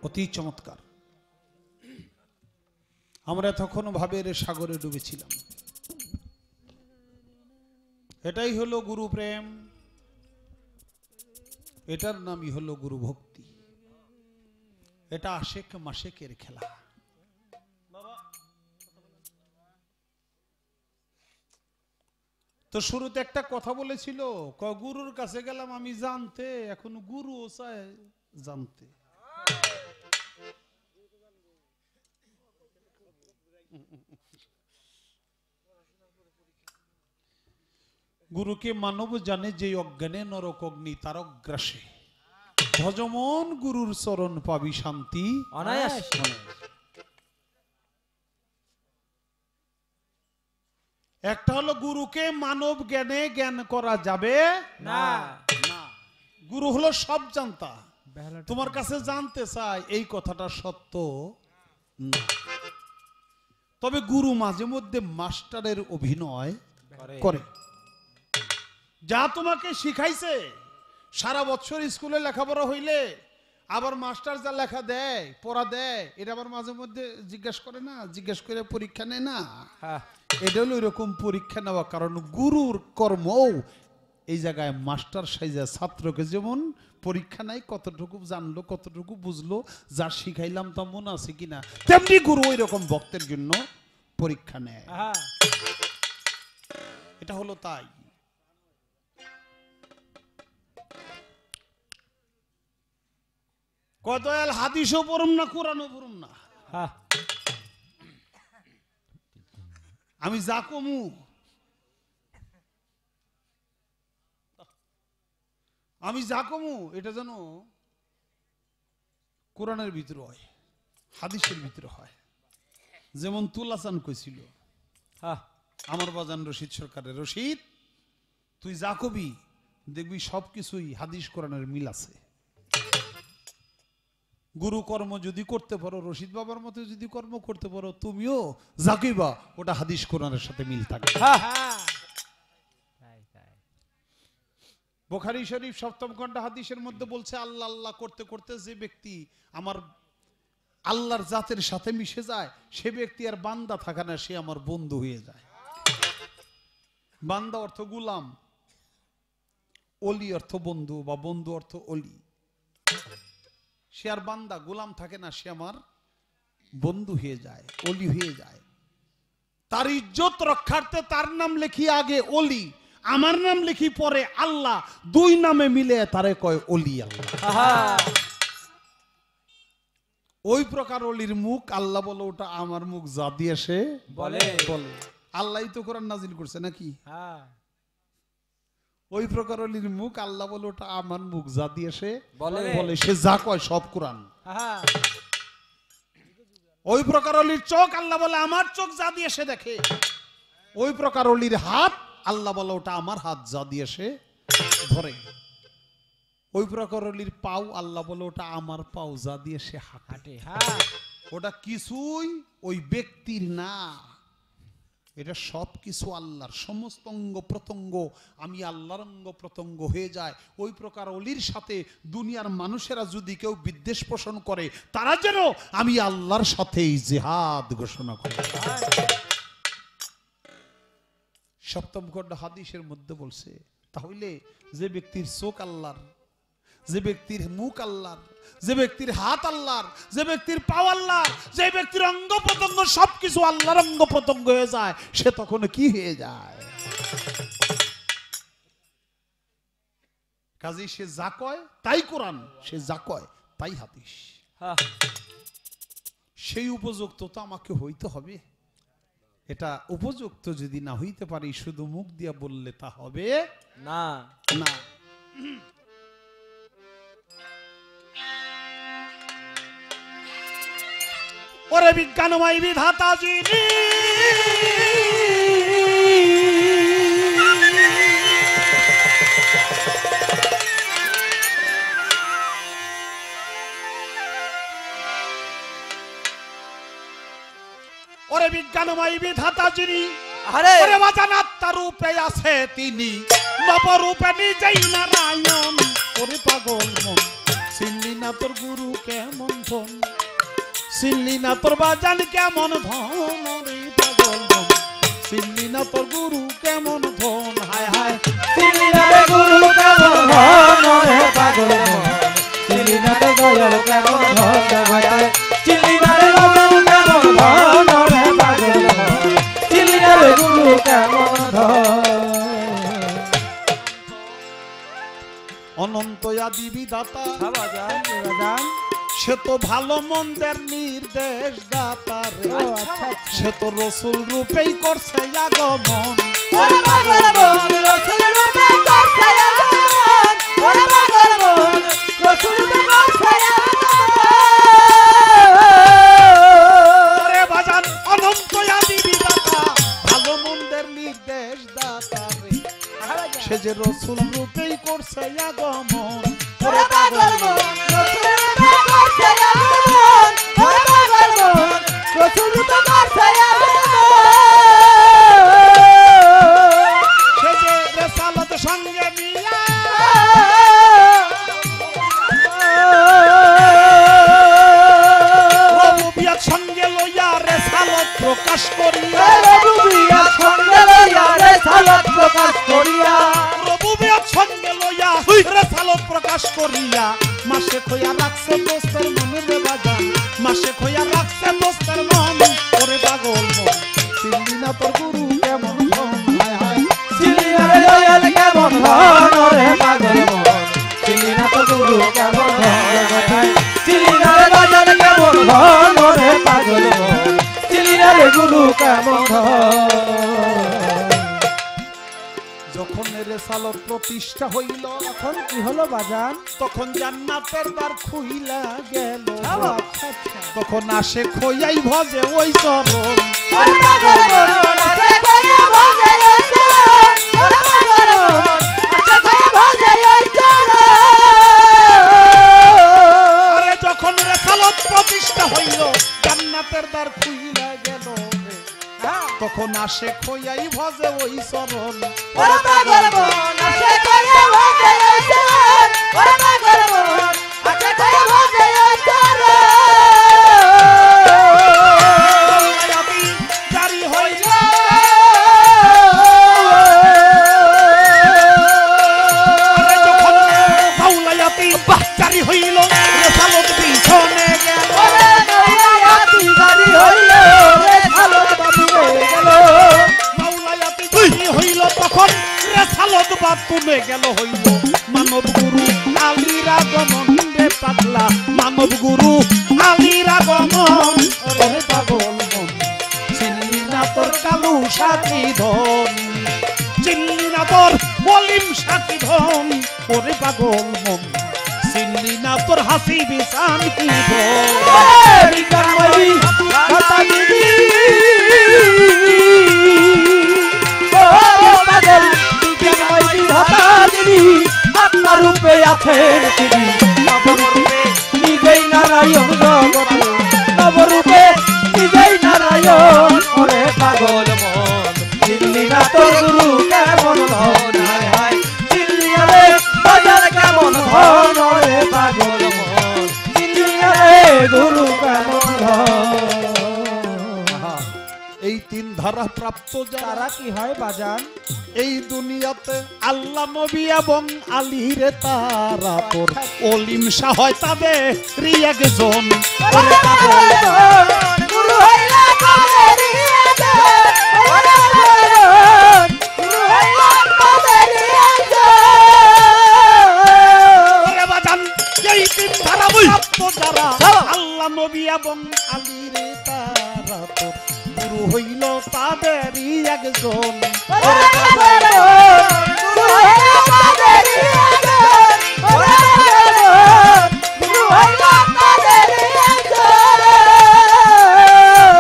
অতি চমৎকার। আমরা তখন ভাবের সাগরে ডুবেছিলাম। এটাই হলো গুরু প্রেম, এটার নামই হলো গুরু ভক্তি। এটা আশেক মাশেকের খেলা। তো শুরুতে একটা কথা বলেছিল, গুরুর কাছে গেলাম আমি জানতে, এখন গুরু চায় জানতে। গুরুকে মানব জানে যে অজ্ঞানে নরক অগ্নি তার অগ্রাসে, ভজমন গুরুর চরণ পাবি শান্তি অনায়াস। একটা হলো গুরুকে মানব জ্ঞানে জ্ঞান করা যাবে না। গুরু হলো সব জানতা, তোমার কাছে জানতে চাই এই কথাটা সত্য না। তবে গুরু মাঝে মধ্যে মাস্টারের অভিনয় করে। যা তোমাকে শিখাইছে সারা বছর স্কুলে লেখাপড়া হইলে আবার মাস্টার যা লেখা দেয় পড়া দেয়, এটা আবার মাঝে মধ্যে জিজ্ঞেস করে না, জিজ্ঞেস করে পরীক্ষা নেয় না। এটা হলো এরকম পরীক্ষা নেওয়া। কারণ গুরুর কর্ম এই জায়গায় মাস্টার সাইজা ছাত্রকে যেমন পরীক্ষা নাই কতটুকু জানলো কতটুকু বুঝলো, যা শিখাইলাম তা মনে আছে কিনা, তেমনি গুরু ওই রকম ভক্তের জন্য পরীক্ষা নেয়। এটা হলো তাই। কদয়াল হাদিসও পড়ুম না, কোরআনও পড়ুম না, আমি যা কমু এটা যেন কোরআনের ভিতরে হয়, হাদিসের ভিতরে হয়। যেমন তুলাচান কইছিল আমার বাজান রশিদ সরকারের, রশিদ তুই যা কবি দেখবি সবকিছুই হাদিস কোরআনের মিল আছে। গুরু কর্ম যদি করতে পারো, রশিদ বাবার মতো যদি কর্ম করতে পারো, তুমিও যা কইবা ওটা হাদিস কোরআনের সাথে মিল থাকবে। বুখারী শরীফ 7ম খণ্ড হাদিসের মধ্যে বলছে, আল্লাহ আল্লাহ করতে করতে যে ব্যক্তি আমার আল্লাহর জাতের সাথে মিশে যায় সে ব্যক্তি আর বান্দা থাকে না, সে আমার বন্ধু হয়ে যায়। বান্দা অর্থ গুলাম, অলি অর্থ বন্ধু, বা বন্ধু অর্থ অলি। সে আর বান্দা গোলাম থাকে না, সে আমার বন্ধু হয়ে যায়, অলি হয়ে যায়। তার ইজ্জত রক্ষার্থে তার নাম লিখি আগে অলি, আমার নাম লিখি পরে আল্লাহ, দুই নামে মিলে তারে কয় অলি আল্লাহ। ওই প্রকার অলির মুখ আল্লাহ বলে ওটা আমার মুখ যা দিয়ে সে বলে বলে। আল্লাহই তো কোরআন নাজিল করছে নাকি? ওই প্রকার অলির মুখ আল্লাহ বলে ওটা আমার মুখ যা দিয়ে সে বলে বলে, সে যা কয় সব কোরআন। ওই প্রকার অলির চোখ আল্লাহ বলে আমার চোখ যা দিয়ে সে দেখে। ওই প্রকার অলির হাত আল্লাহ বলে ওটা আমার হাত যা দিয়ে সে ধরে। ওই প্রকার অলির পাও আল্লাহ বলে ওটা আমার পাও যা দিয়ে সে হাঁটে। ওটা কিছুই ওই ব্যক্তির না, এটা সব কিছু আল্লাহর। সমস্ত অঙ্গ প্রত্যঙ্গ আমি আল্লাহর অঙ্গ প্রত্যঙ্গ হয়ে যায়। ওই প্রকার অলির সাথে দুনিয়ার মানুষেরা যদি কেউ বিদ্বেষ পোষণ করে, তারা যেন আমি আল্লাহর সাথেই জিহাদ ঘোষণা করে। 7ম খণ্ড হাদিসের মধ্যে বলছে, তাহলে যে ব্যক্তির চোখ আল্লাহর, যে ব্যক্তির মুখ আল্লাহর, যে ব্যক্তির হাত আল্লাহর, যে ব্যক্তির পাও আল্লাহর, যে ব্যক্তির অঙ্গ প্রত্যঙ্গ সবকিছু আল্লাহর অঙ্গ প্রত্যঙ্গ হয়ে যায়, সে তখন কি হয়ে যায়? কাজে সে যা কয় তাই কোরআন, সে যা কয় তাই হাদিস। সেই উপযুক্ত তো আমাকে হইতে হবে। এটা উপযুক্ত যদি না হইতে পারি, শুধু মুখ দিয়া বললে তা হবে না। না, ওরে বিজ্ঞানময় বিধাতা যিনি, ওরে বিজ্ঞানময় বিধাতা যিনি, ওরে বাজান আত্মা রূপে আছে তিনি, নবরূপে নিজেই নারায়ণ। ওরে পাগল মন চিনলি না তোর গুরু কেমন ধন, চিনলি না তোর বাজান কেমন ধন রে পাগল মন, চিনলি না তোর গুরু কেমন ধন। হায় হায় চিনলি না রে গুরু কেমন ধন রে পাগল মন, চিনলি না রে দয়াল কেমন ধন ভাই, চিনলি না রে গুরু কেমন ধন রে পাগল মন, চিনলি না রে গুরু কেমন ধন। অনন্ত আদি বিধাতা বাজান সে তো ভালো মন্দের নির্দেশ দাতা রে, সে তো রসুল রূপেই করছে আগমন। ওরে পাগল মন রসুল রূপে করছে আগমন, ওরে পাগল মন রসুল রূপে করছে আগমন। ওরে বাজান অনন্ত আদি বিধাতা ভালো মন্দের নির্দেশ দাতা রে, সে যে রসুল রূপেই করছে আগমন। ওরে পাগল মন রসুল রূপে করছে আগমন, ওরে পাগল মন রসুল রূপে করছে আগমন। সে যে রেসালত সঙ্গে নিয়া রবুবিয়াত সঙ্গে লইয়া রেসালত প্রকাশ করিয়া, রবুবিয়াত সঙ্গে লইয়া রেসালত প্রকাশ করিয়া, রবুবিয়াত সঙ্গে লইয়া রেসালত প্রকাশ করিয়া, মাসে খইয়া রাখছে দোস্তের মন রে বাজান, মাসে খইয়া রাখছে দোস্তের মন। ওরে পাগল মন চিনলি না তোর গুরু কেমন ধন, হায় হায় চিনলি না রে দয়াল কেমন ধন রে পাগল মন, চিনলি না তো গুরু কেমন ধন ভাই, চিনলি না রে দয়াল কেমন ধন রে পাগল মন, চিনলি না রে গুরু কেমন ধন। যখন রেসালত প্রতিষ্ঠা হইল, এখন কি হলো বাজান? তখন জান্নাতের দ্বার খুইলা গেল, তখন আসে খইয়াই ভজে ওই চরণ। ওরে পাগল মন আসে খইয়া ভজে ওই চরণ, ওরে পাগল মন আসে খইয়া ভজে ওই চরণ। আরে যখন রেসালত প্রতিষ্ঠা হইল জান্নাতের দ্বার খুইলা গেল রে, তখন আসে খইয়াই ভজে ওই চরণ। ওরে পাগল মন আসে খইয়া ভজে ওই চরণ, ওরে পাগল মন আসে খইয়া ভজে ওই চরণ। জারি হইল যখন মাওলায়াতি জারি হইল রেসালত পিছনে গেল, ওরে মাওলায়াতি জারি হইল রেসালত বাতুলে গেল, মাওলায়াতি জারি হইল তখন রেসালত বাতুলে গেল, হইল মানব গুরু আলীর আগমন রে পাগলা, মানব গুরু আলীর আগমন। ওরে পাগল মন চিনলি না তোর কালু সাথী ধন, চিনলি না তোর বলিম সাথী ধন। ওরে পাগল মন চিনলি না তোর হাসি বিসান কি ধন। বিকাময়ী কথা দিবি, ও পাগল বিকাময়ী কথা দিবি, আপনার রূপে আছেন তিনি নবরূপে নিজেই নারায়ণ জগতে, নবরূপে নিজেই নারায়ণ। ওরে পাগল মন চিনলি না তোর গুরু কেমন ধন, হায় হায় চিনলি না রে বাজার কেমন ধন, ওরে পাগল মন চিনলি না রে গুরু কেমন ধন। এই তিন ধারা প্রাপ্ত যারা কি হয় বাজান? এই দুনিয়াতে আল্লাহ নবী এবং আলীর তারা তোর অলিম শাহ হয় তাদের একজন। ওরে পাগল মন গুরু হইলা তাদের একজন, ওরে পাগল মন গুরু হইলা তাদের একজন। ওরে বাজান এই তিন ধারা প্রাপ্ত যারা আল্লাহ নবী এবং আলীর তারা তোর গুরু হইল তাদেরই একজন। ওরে পাগল মন গুরু হইলা তাদের একজন, ওরে পাগল মন গুরু হইলা তাদের একজন।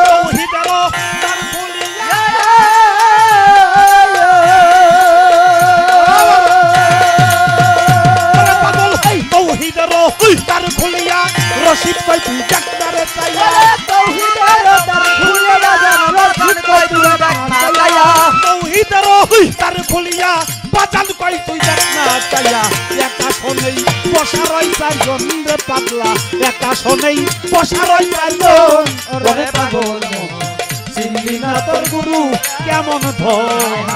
তৌহিদেরও দ্বার খুলিয়া ওরে পাগল এই তৌহিদেরও দ্বার খুলিয়া রশিদ কই তুই ডাক্তারে চাইয়া, তৌহিদেরও দ্বার খুলিয়া বাজান রশিদ কই তুই ডাক্তার চাইয়া, তৌহিদেরও দ্বার খুলিয়া বাজান কই তুই ডাক্তার চাইয়া, একা শোনেই বসা রই চারজন রে পাগলা একা শোনেই বসা রই চারজন রে পাগল মন চিনলি না তোর গুরু কেমন ধন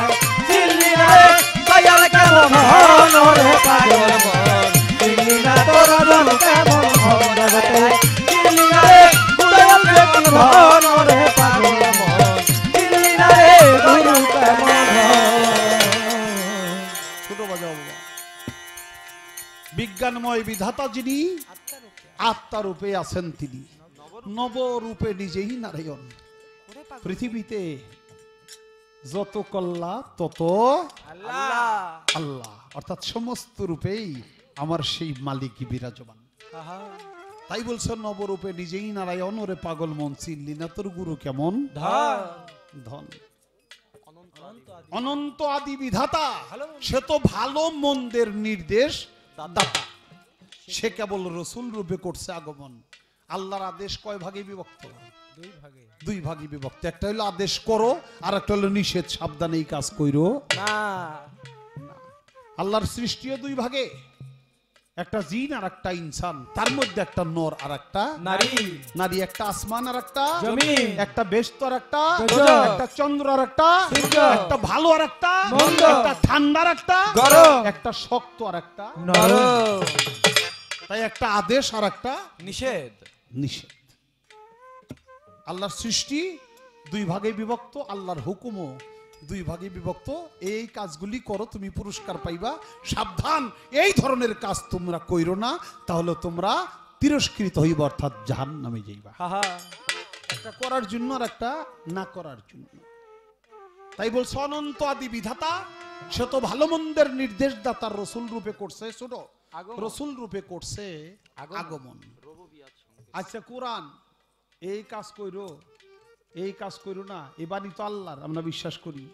চিনলি না রে দয়াল কেমন হন রে পাগল মন চিনলি না তোর জন কেমন হন জগতে চিনলি না রে দয়াল কেমন হন রে পাগল মন চিনলি না রে গুরু কেমন হন ছোট বাজাও বাবা বিজ্ঞানময় বিধাতা যিনি আত্মারূপে আছেন তিনি নবরূপে নিজেই নারায়ণ পৃথিবীতে যত কল্লা তত আল্লাহ অর্থাৎ সমস্ত রূপেই আমার সেই মালিকই বিরাজমান তাই বলছে নবরূপে নিজেই নারায়ণ ওরে পাগল মন চিনলি না তোর গুরু কেমন ধন অনন্ত আদি বিধাতা সে তো ভালো মন্দের নির্দেশ দাতা সে কেবল রসুল রূপে করছে আগমন আল্লাহর আদেশ কয় ভাগে বিভক্ত দুই ভাগে বিভক্ত একটা হলো আদেশ করো আর একটা হলো নিষেধ সাবধানে এই কাজ কইরো না আল্লাহর সৃষ্টিও দুই ভাগে একটা জিন আর একটা ইনসান তার মধ্যে একটা নর আর একটা নারী একটা আসমান আর একটা জমিন একটা বেস্ত আর একটা গজব একটা চন্দ্র আর একটা সূর্য একটা ভালো আর একটা মন্দ একটা ঠান্ডা আর একটা গরম একটা শক্ত আর একটা নরম তাই একটা আদেশ আর একটা নিষেধ নিষেধ আল্লাহর সৃষ্টি দুই ভাগে বিভক্ত আল্লাহর হুকুমও দুই ভাগে বিভক্ত এই কাজগুলি করো তুমি পুরস্কার পাইবা সাবধান এই ধরনের কাজ তোমরা কইরো না তাহলে তোমরা তিরস্কৃত হইবা অর্থাৎ জাহান্নামে যাইবা একটা করার জন্য আর একটা না করার জন্য তাই বলছে অনন্ত আদি বিধাতা সে তো ভালো মন্দের নির্দেশদাতা রসুল রূপে করছে ছোট রসুল রূপে করছে আগমন আচ্ছা কোরআন এই কাজ কইরো এই কাজ কইরো না এই বাণী তো আল্লাহর আমরা বিশ্বাস করি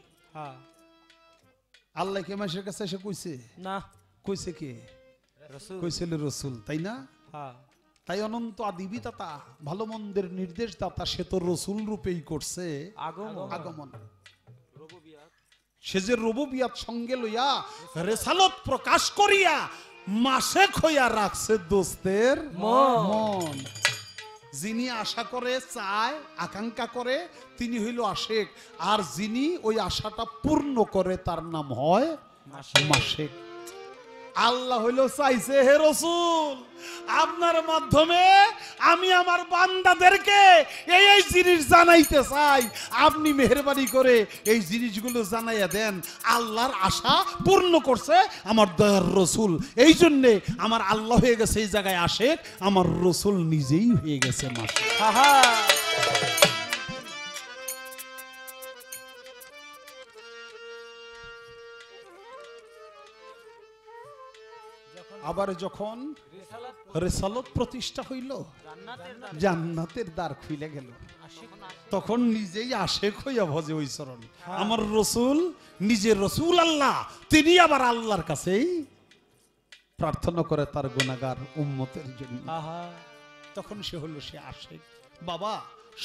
আল্লাহ কে মানুষের কাছে এসে কইছে না কইছে কে কইছিল রসুল তাই না তাই অনন্ত আদি বিধাতা ভালো মন্দের নির্দেশদাতা সে তো রসুল রূপেই করছে আগমন সে যে রবুবিয়াত সঙ্গে লইয়া রেসালত প্রকাশ করিয়া মাসেক হইয়া রাখছে দোস্তের মন যিনি আশা করে চায় আকাঙ্ক্ষা করে তিনি হইল আশেক আর যিনি ওই আশাটা পূর্ণ করে তার নাম হয় মাসেক আল্লাহ হইল চাইছে হে রসুল আপনার মাধ্যমে আমি আমার বান্দাদেরকে এই এই জিনিস জানাইতে চাই আপনি মেহেরবানি করে এই জিনিসগুলো জানাইয়া দেন আল্লাহর আশা পূর্ণ করছে আমার দয়ার রসুল এই জন্যে আমার আল্লাহ হয়ে গেছে এই জায়গায় আশেক আমার রসুল নিজেই হয়ে গেছে মাসেক আবার যখন রিসালাত প্রতিষ্ঠা হইল জান্নাতের দ্বার খুলে গেল তখন নিজেই আশেক হইয়া ভজে ওই চরণ আমার রসুল নিজের রসুল আল্লাহ তিনি আবার আল্লাহর কাছেই প্রার্থনা করে তার গুনাহগার উম্মতের জন্য তখন সে হলো সে আশেক বাবা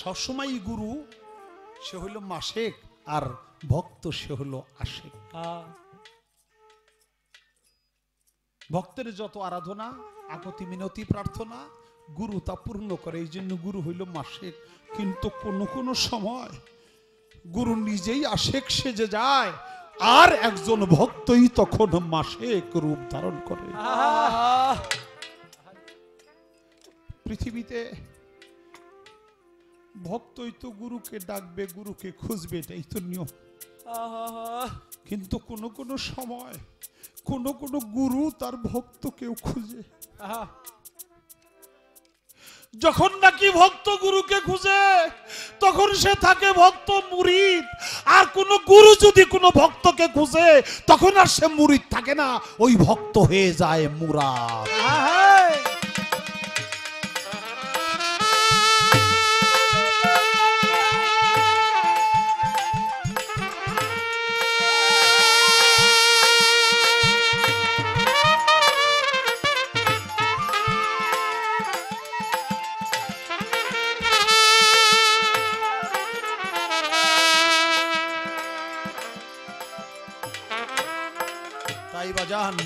সবসময় গুরু সে হইল মাসেক আর ভক্ত সে হলো আশেক ভক্তের যত আরাধনা আকতি মিনতি প্রার্থনা গুরু তা পূর্ণ করে এই জন্য গুরু হইল মাসেক কিন্তু কোন সময় গুরু নিজেই আশেক সেজে যায় আর একজন ভক্তই তখন মাসেক রূপ ধারণ করে পৃথিবীতে ভক্তই তো গুরুকে ডাকবে গুরুকে খুঁজবে এটাই তো নিয়ম কিন্তু কোন সময় কোন গুরু তার ভক্তকেও খুঁজে যখন নাকি ভক্ত গুরুকে খুঁজে তখন সে থাকে ভক্ত মুরিদ আর কোন গুরু যদি কোনো ভক্তকে খুঁজে তখন আর সে মুরিদ থাকে না ওই ভক্ত হয়ে যায় মুরাদ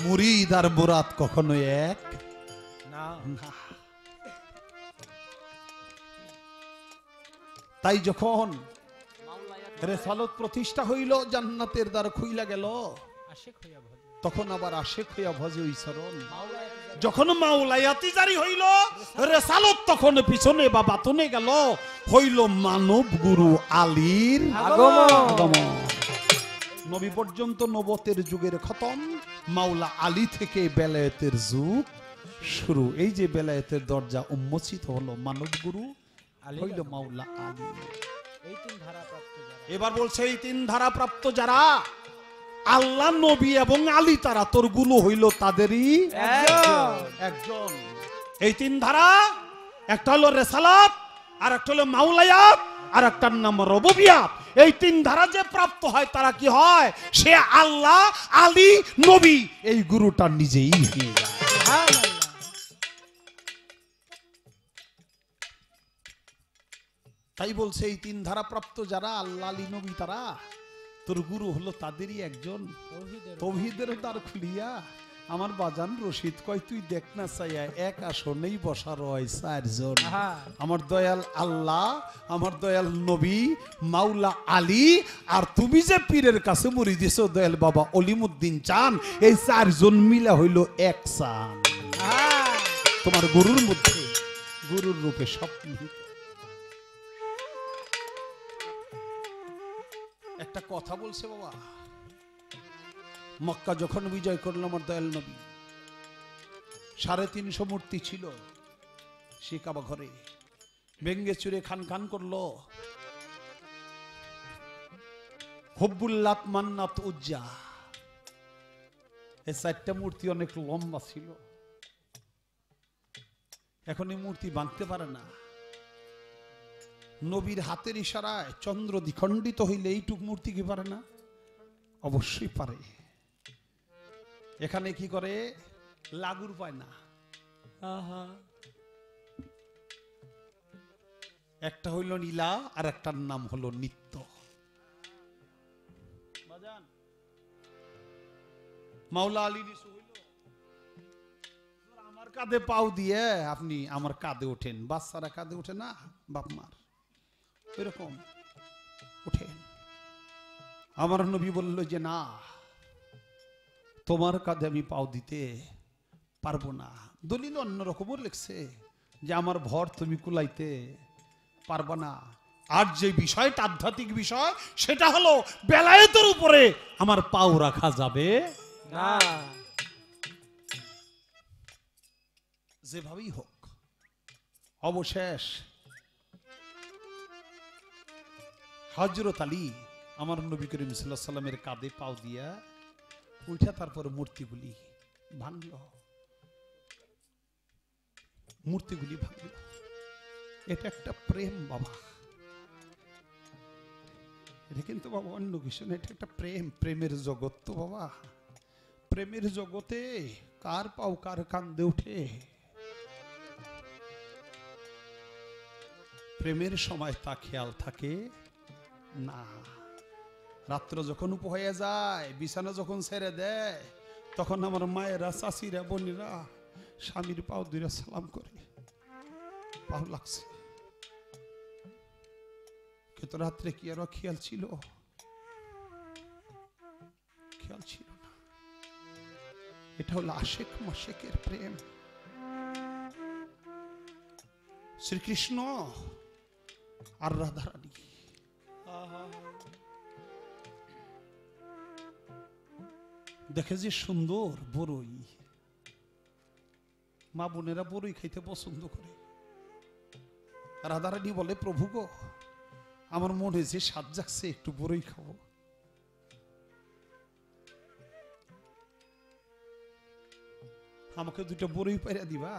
মুরিদ আর মুরাদ কখনো এক না। তাই যখন রেসালত প্রতিষ্ঠা হইল, জান্নাতের দ্বার খুইলা গেল, তখন আবার আশেক হইয়া ভজে ওই চরণ। যখন মাওলায়াতি জারি হইল, রেসালত তখন পিছনে বা বাতনে গেল, হইল মানব গুরু আলীর আগমন। নবী পর্যন্ত নবতের যুগের খতম, মাওলা আলী থেকে বেলায়েতের যুগ শুরু। এই যে বেলায়েতের দরজা উন্মোচিত হলো, মানব গুরু হইল মাওলা আলী। এবার বলছে এই তিন ধারা প্রাপ্ত যারা, আল্লাহ, নবী এবং আলী, তারা তোর গুলো হইল তাদেরই একজন। এই তিন ধারা, একটা হলো রেসালাত, আর একটা হলো মাওলায়াত, আর একটার নাম রুবুবিয়াত। এই তিন ধারা যে প্রাপ্ত হয় তারা কি হয়? সে আল্লাহ, আলী, নবী এই গুরুটা নিজেই হয়ে যায়। তাই বলছে এই তিন ধারা প্রাপ্ত যারা, আল্লাহ, আলী, নবী, তারা তোর গুরু হলো তাদেরই একজন। তৌহিদের দ্বার খুলিয়া আমার বাজান রশিদ কয়, তুই দেখ না চাইয়া এক আসনেই বসা রয় চারজন। আমার দয়াল আল্লাহ, আমার দয়াল নবী, মাওলা আলী, আর তুমি যে পীরের কাছে মরি দিছ দয়াল বাবা অলিমুদ্দিন চান, এই চারজন মিলা হইল এক চান। তোমার গুরুর মধ্যে গুরুর রূপে সব নিহিত। একটা কথা বলছে বাবা, মক্কা যখন বিজয় করল আমার দয়াল নবী, 350 মূর্তি ছিল সে কাবা ঘরে, ভেঙ্গে চুরে খান খান করলো। হুব্বুল্লাত, মান্নাত, উজ্জা, এই 4টা মূর্তি অনেক লম্বা ছিল। এখন এই মূর্তি ভাঙতে পারে না। নবীর হাতের ইশারায় চন্দ্র দ্বিখণ্ডিত হইলে এইটুক মূর্তি কি পারে না? অবশ্যই পারে। এখানে কি করে? লাগুর পায় না। একটা হইল নীলা, আর একটার নাম হলো নিত্য। মাওলা আলী নিসু হইল, আমার কাঁধে পাও দিয়ে আপনি আমার কাঁধে ওঠেন। বাচ্চারা কাঁধে ওঠে না বাপ মার, এরকম উঠেন। আমার নবী বলল যে না, তোমার কাঁধে আমি পাও দিতে পারবো না। দলিল অন্যরকমও লিখছে যে আমার ভর তুমি কুলাইতে পারবা না। আর যে বিষয়টা আধ্যাত্মিক বিষয়, সেটা হলো বেলায়েতের উপরে আমার পাও রাখা যাবে না, যেভাবেই হোক। অবশেষ হযরত আলী আমার নবী করিম সাল্লাল্লাহু আলাইহি ওয়াসাল্লামের কাঁধে পাও দিয়া উঠা, তারপর মূর্তিগুলি ভাঙল, মূর্তিগুলি ভাঙল। এটা একটা প্রেম বাবা, এটা কিন্তু বাবা অন্য কিছু না, এটা একটা প্রেম। প্রেমের জগৎ তো বাবা, প্রেমের জগতে কার পাও কার কান্দে উঠে। প্রেমের সময় তা খেয়াল থাকে না। রাত্র যখন উপ হয়ে যায়, বিছানা যখন ছেড়ে দেয়, তখন আমার মায়েরা, চাষিরা, বোনেরা স্বামীর পাও দুইরা সালাম করে, পাও লাগছে। কিন্তু রাত্রে কি আরো খেয়াল ছিল? খেয়াল ছিল না। এটা হলো আশেক মাশেকের প্রেম। শ্রীকৃষ্ণ আর রাধারানী, দেখে যে সুন্দর বড়ই, মা বোনেরা বড়ই খাইতে পছন্দ করে। রাধারানী বলে, প্রভু গো, আমার মনে যে স্বাদ জাগছে, একটু বড়ই খাবো। আমাকে দুটো বড়ই পাইরা দিবা।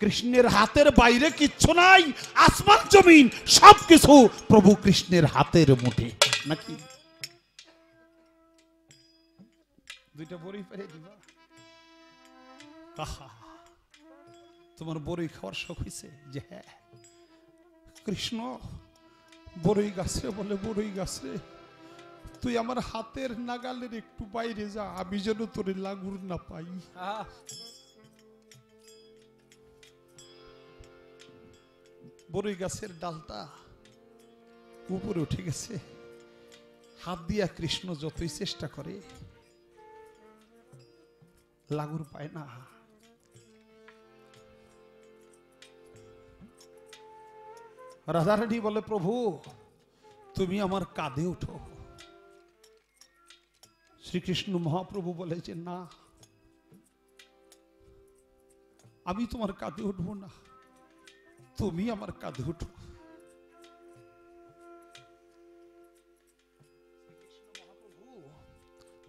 কৃষ্ণের হাতের বাইরে কিচ্ছু নাই, আসমান জমিন সবকিছু প্রভু কৃষ্ণের হাতের মুঠে, নাকি? দুইটা বড়ই পাইরা দিবা। তোমার বড়ই খাওয়ার শখ হয়েছে? যে হ্যাঁ, কৃষ্ণ বড়ই গাছে বলে, বড়ই গাছে তুই আমার হাতের নাগালের একটু বাইরে যা, আমি যেন তোর লাগুর না পাই। বড়ই গাছের ডালটা উপরে উঠে গেছে, হাত দিয়া কৃষ্ণ যতই চেষ্টা করে লাগুর পায় না। রাধারানী বলে, প্রভু তুমি আমার কাঁধে উঠো। শ্রীকৃষ্ণ মহাপ্রভু বলে যে না, আমি তোমার কাঁধে উঠবো না, তুমি আমার কাঁধে উঠো।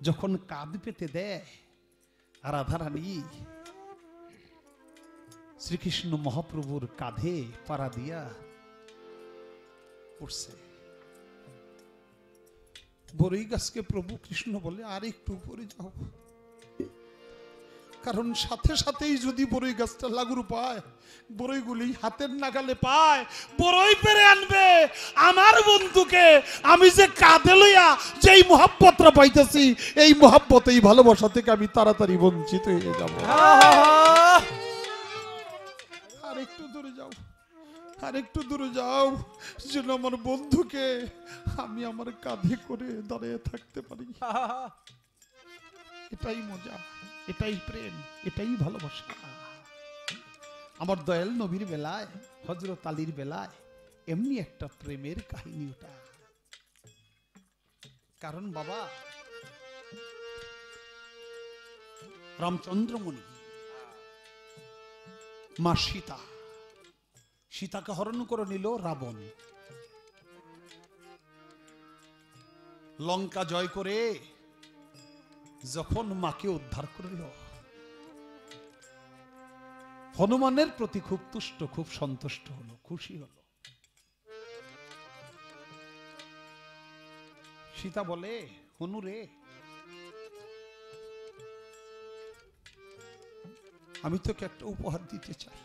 যখন কাঁধ পেতে দেয় রাধারানী শ্রীকৃষ্ণ মহাপ্রভুর কাঁধে পাড়া দিয়া পড়ছে। বড়ই গাছকে প্রভু কৃষ্ণ বলে, আর একটু উপরে যাও, কারণ সাথে সাথেই যদি বড়ই গাছটা লাগুর পায়, বড়ইগুলি হাতের নাগালে পায়, বড়ই পেরে আনবে আমার বন্ধুকে। আমি যে কাঁধে লইয়া যেই মহাব্বতটা পাইতেছি, এই মহাব্বত, এই ভালোবাসা থেকে আমি তাড়াতাড়ি বঞ্চিত হয়ে যাব। আর একটু দূরে যাও, আর একটু দূরে যাও, যেন আমার বন্ধুকে আমি আমার কাঁধে করে দাঁড়িয়ে থাকতে পারি। এটাই মজা, এটাই প্রেম, এটাই ভালোবাসা। আমার দয়াল নবীর বেলায়, হযরত আলীর বেলায় এমনি একটা প্রেমের কাহিনী ওটা। কারণ বাবা রামচন্দ্রমণি, মা সীতা, সীতাকে হরণ করে নিল রাবণ। লঙ্কা জয় করে যখন মাকে উদ্ধার করল, হনুমানের প্রতি খুব তুষ্ট, খুব সন্তুষ্ট হলো, খুশি হলো। সীতা বলে, হনু রে, আমি তোকে একটা উপহার দিতে চাই।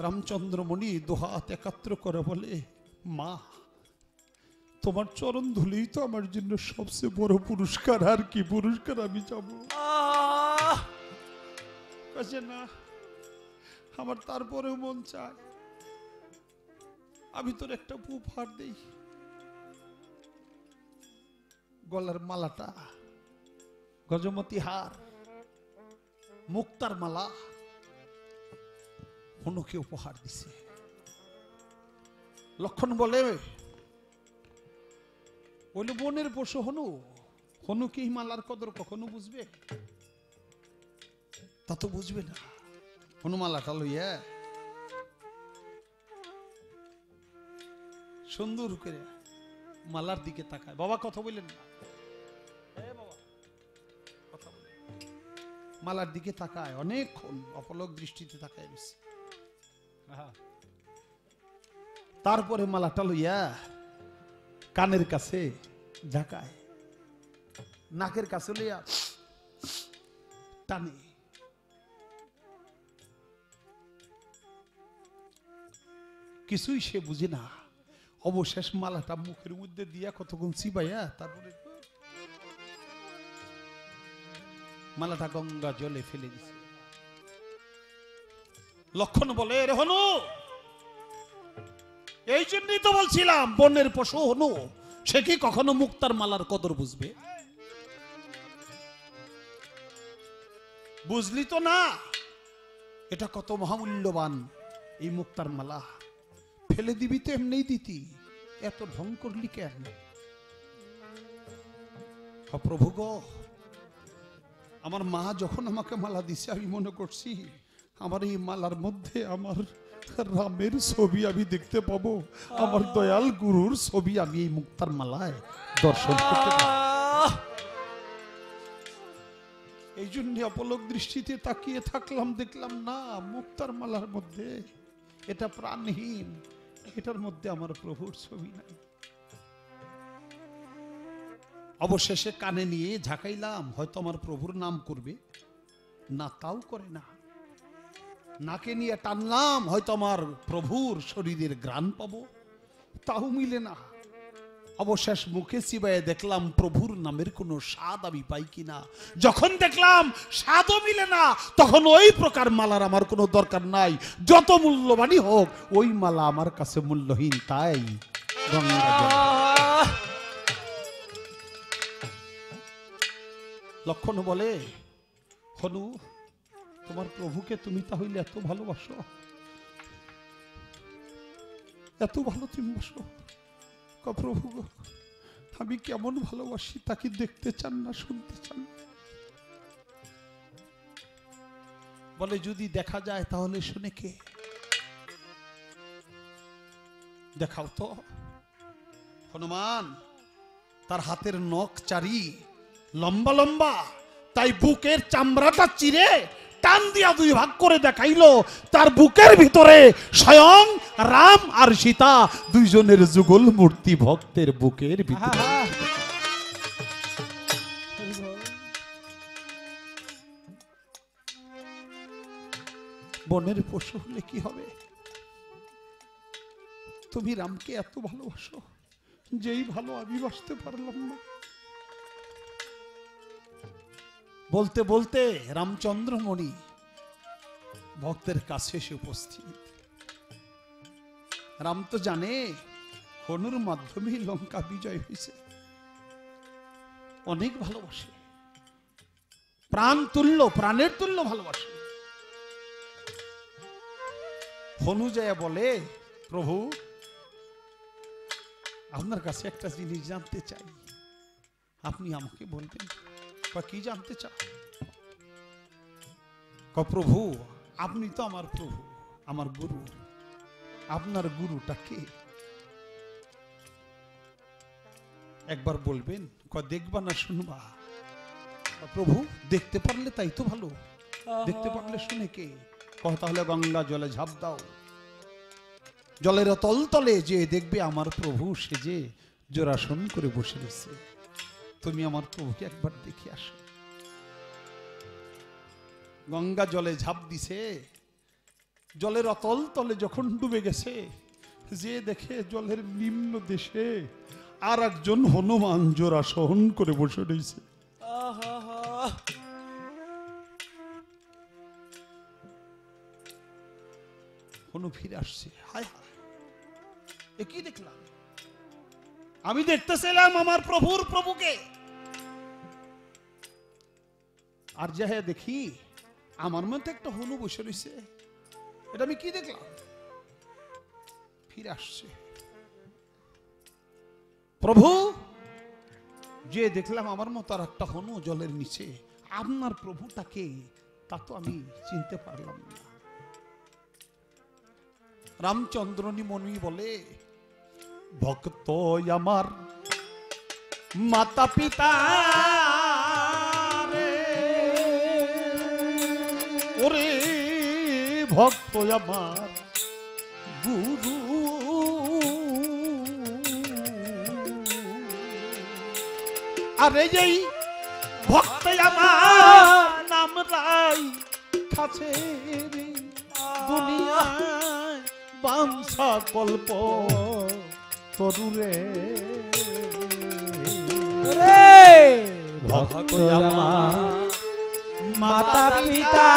রামচন্দ্রমণি দুহাত একাত্র করে বলে, মা তোমার চরণ ধুলেই তো আমার জন্য সবচেয়ে বড় পুরস্কার, আর কি পুরস্কার আমি যাব? না, আমার তারপরেও মন চায় আমি তোর একটা উপহার দেই। গলার মালাটা, গজমতি হার, মুক্তার মালা হনুকে উপহার দিছে। লক্ষণ বলে, বলে বনের পশু হনু, হনু কি মালার কদর কখনো বুঝবে? তা তো বুঝবে না। হনুমালাটা লইয়া সুন্দর করে মালার দিকে তাকায়। বাবা কথা বললেন না, মালার দিকে তাকায় অনেকক্ষণ, অপলক দৃষ্টিতে তাকায় বেশি। তারপরে মালাটা লইয়া কানের কাছে ঝাঁকায়, নাকের কাছে লইয়া টানে। কিছুই সে বুঝে না। অবশেষ মালাটা মুখের মধ্যে দিয়া কতক্ষণ চিবাইয়া তারপরে মালাটা গঙ্গা জলে ফেলে দিছে। লক্ষণ বলে, রে হনু, এই জন্যই তো বলছিলাম বনের পশু হনু, সে কি কখনো মুক্তার মালার কদর বুঝবে? বুঝলি তো না এটা কত মহামূল্যবান। এই মুক্তার মালা ফেলে দিবি তো এমনি দিতি, এত ঢং করলি কেন? প্রভু গো, আমার মা যখন আমাকে মালা দিছে, আমি মনে করছি আমার এই মালার মধ্যে আমার রামের ছবি আমি দেখতে পাবো, আমার দয়াল গুরুর ছবি আমি এই মুক্তার মালায় দর্শন করতে পাবো। এই জন্য অপলক দৃষ্টিতে তাকিয়ে থাকলাম, দেখলাম না, মুক্তার মালার মধ্যে এটা প্রাণহীন, এটার মধ্যে আমার প্রভুর ছবি নাই। অবশেষে কানে নিয়ে ঝাঁকাইলাম, হয়তো আমার প্রভুর নাম করবে, না তাও করে না। নাকে নিয়ে টানলাম, হয়তো আমার প্রভুর শরীরের ঘ্রাণ পাবো, তাও মিলে না। অবশেষ মুখে চিবায়ে দেখলাম প্রভুর নামের কোনো স্বাদ আমি পাই কিনা। যখন দেখলাম স্বাদও মিলে না, তখন ওই প্রকার মালার আমার কোনো দরকার নাই। যত মূল্যবানই হোক, ওই মালা আমার কাছে মূল্যহীন। তাই লক্ষণ বলে, হনু তোমার প্রভুকে তুমি তাহলে এত ভালোবাসো, এত ভালো তুমি বাসো। প্রভু আমি কেমন ভালোবাসি তাকে দেখতে চান না, শুনতে চান না। বলে যদি দেখা যায় তাহলে শুনে কে? দেখাও তো। হনুমান তার হাতের নখ চারি লম্বা লম্বা, তাই বুকের চামড়াটা চিরে টান দিয়া দুই ভাগ করে দেখাইলো। তার বুকের ভিতরে স্বয়ং রাম আর সীতা দুইজনের যুগল মূর্তি ভক্তের বুকের ভিতরে। বনের পশু হলে কি হবে? তুমি রামকে এত ভালোবাসো, যেই ভালো আমি বাসতে পারলাম না। বলতে বলতে রামচন্দ্রমণি ভক্তের কাছে এসে উপস্থিত। রাম তো জানে হনুর মাধ্যমে লঙ্কা বিজয় হয়েছে, অনেক ভালোবাসে, প্রাণ তুল্য, প্রাণের তুল্য ভালোবাসে। হনু যায় বলে, প্রভু আপনার কাছে একটা জিনিস জানতে চাই, আপনি আমাকে বলবেন। কি জানতে চাও? প্রভু আপনি তো আমার প্রভু, আমার গুরু, আপনার গুরুটা কে? একবার বলবেন। দেখবা না শুনবা? প্রভু দেখতে পারলে তাই তো ভালো, দেখতে পারলে শুনে কে? তাহলে গঙ্গা জলে ঝাঁপ দাও, জলের তল তলে যে দেখবে আমার প্রভু সেজে জোড়াসন করে বসে রয়েছে। তুমি আমার প্রভুকে একবার দেখে আসো। গঙ্গা জলে ঝাঁপ দিছে, জলের অতল তলে যখন ডুবে গেছে, যে দেখে জলের নিম্ন দেশে আর একজন হনুমান জোড়াসন করে বসে রয়েছে। হনু ফিরে আসছে। হায় হায়, এ কি দেখলাম? আমি দেখতেছিলাম আমার প্রভুর প্রভুকে, আর যা দেখি আমার মধ্যে একটা হনু বসে রয়েছে। এটা আমি কি দেখলাম? ফিরে আসছে। প্রভু যে দেখলাম আমার মতো আর একটা হনু জলের নিচে, আপনার প্রভুটাকে তা তো আমি চিনতে পারলাম না। রামচন্দ্রনী মনি বলে, ভক্ত আমার মাতা পিতা রে, ওরে ভক্ত আমার গুরু, আরে এই ভক্ত আমার নাম রাই কাছে দুনিয়ায় বাঞ্ছা কল্প তরুরে, ভক্ত আমার মাতা পিতা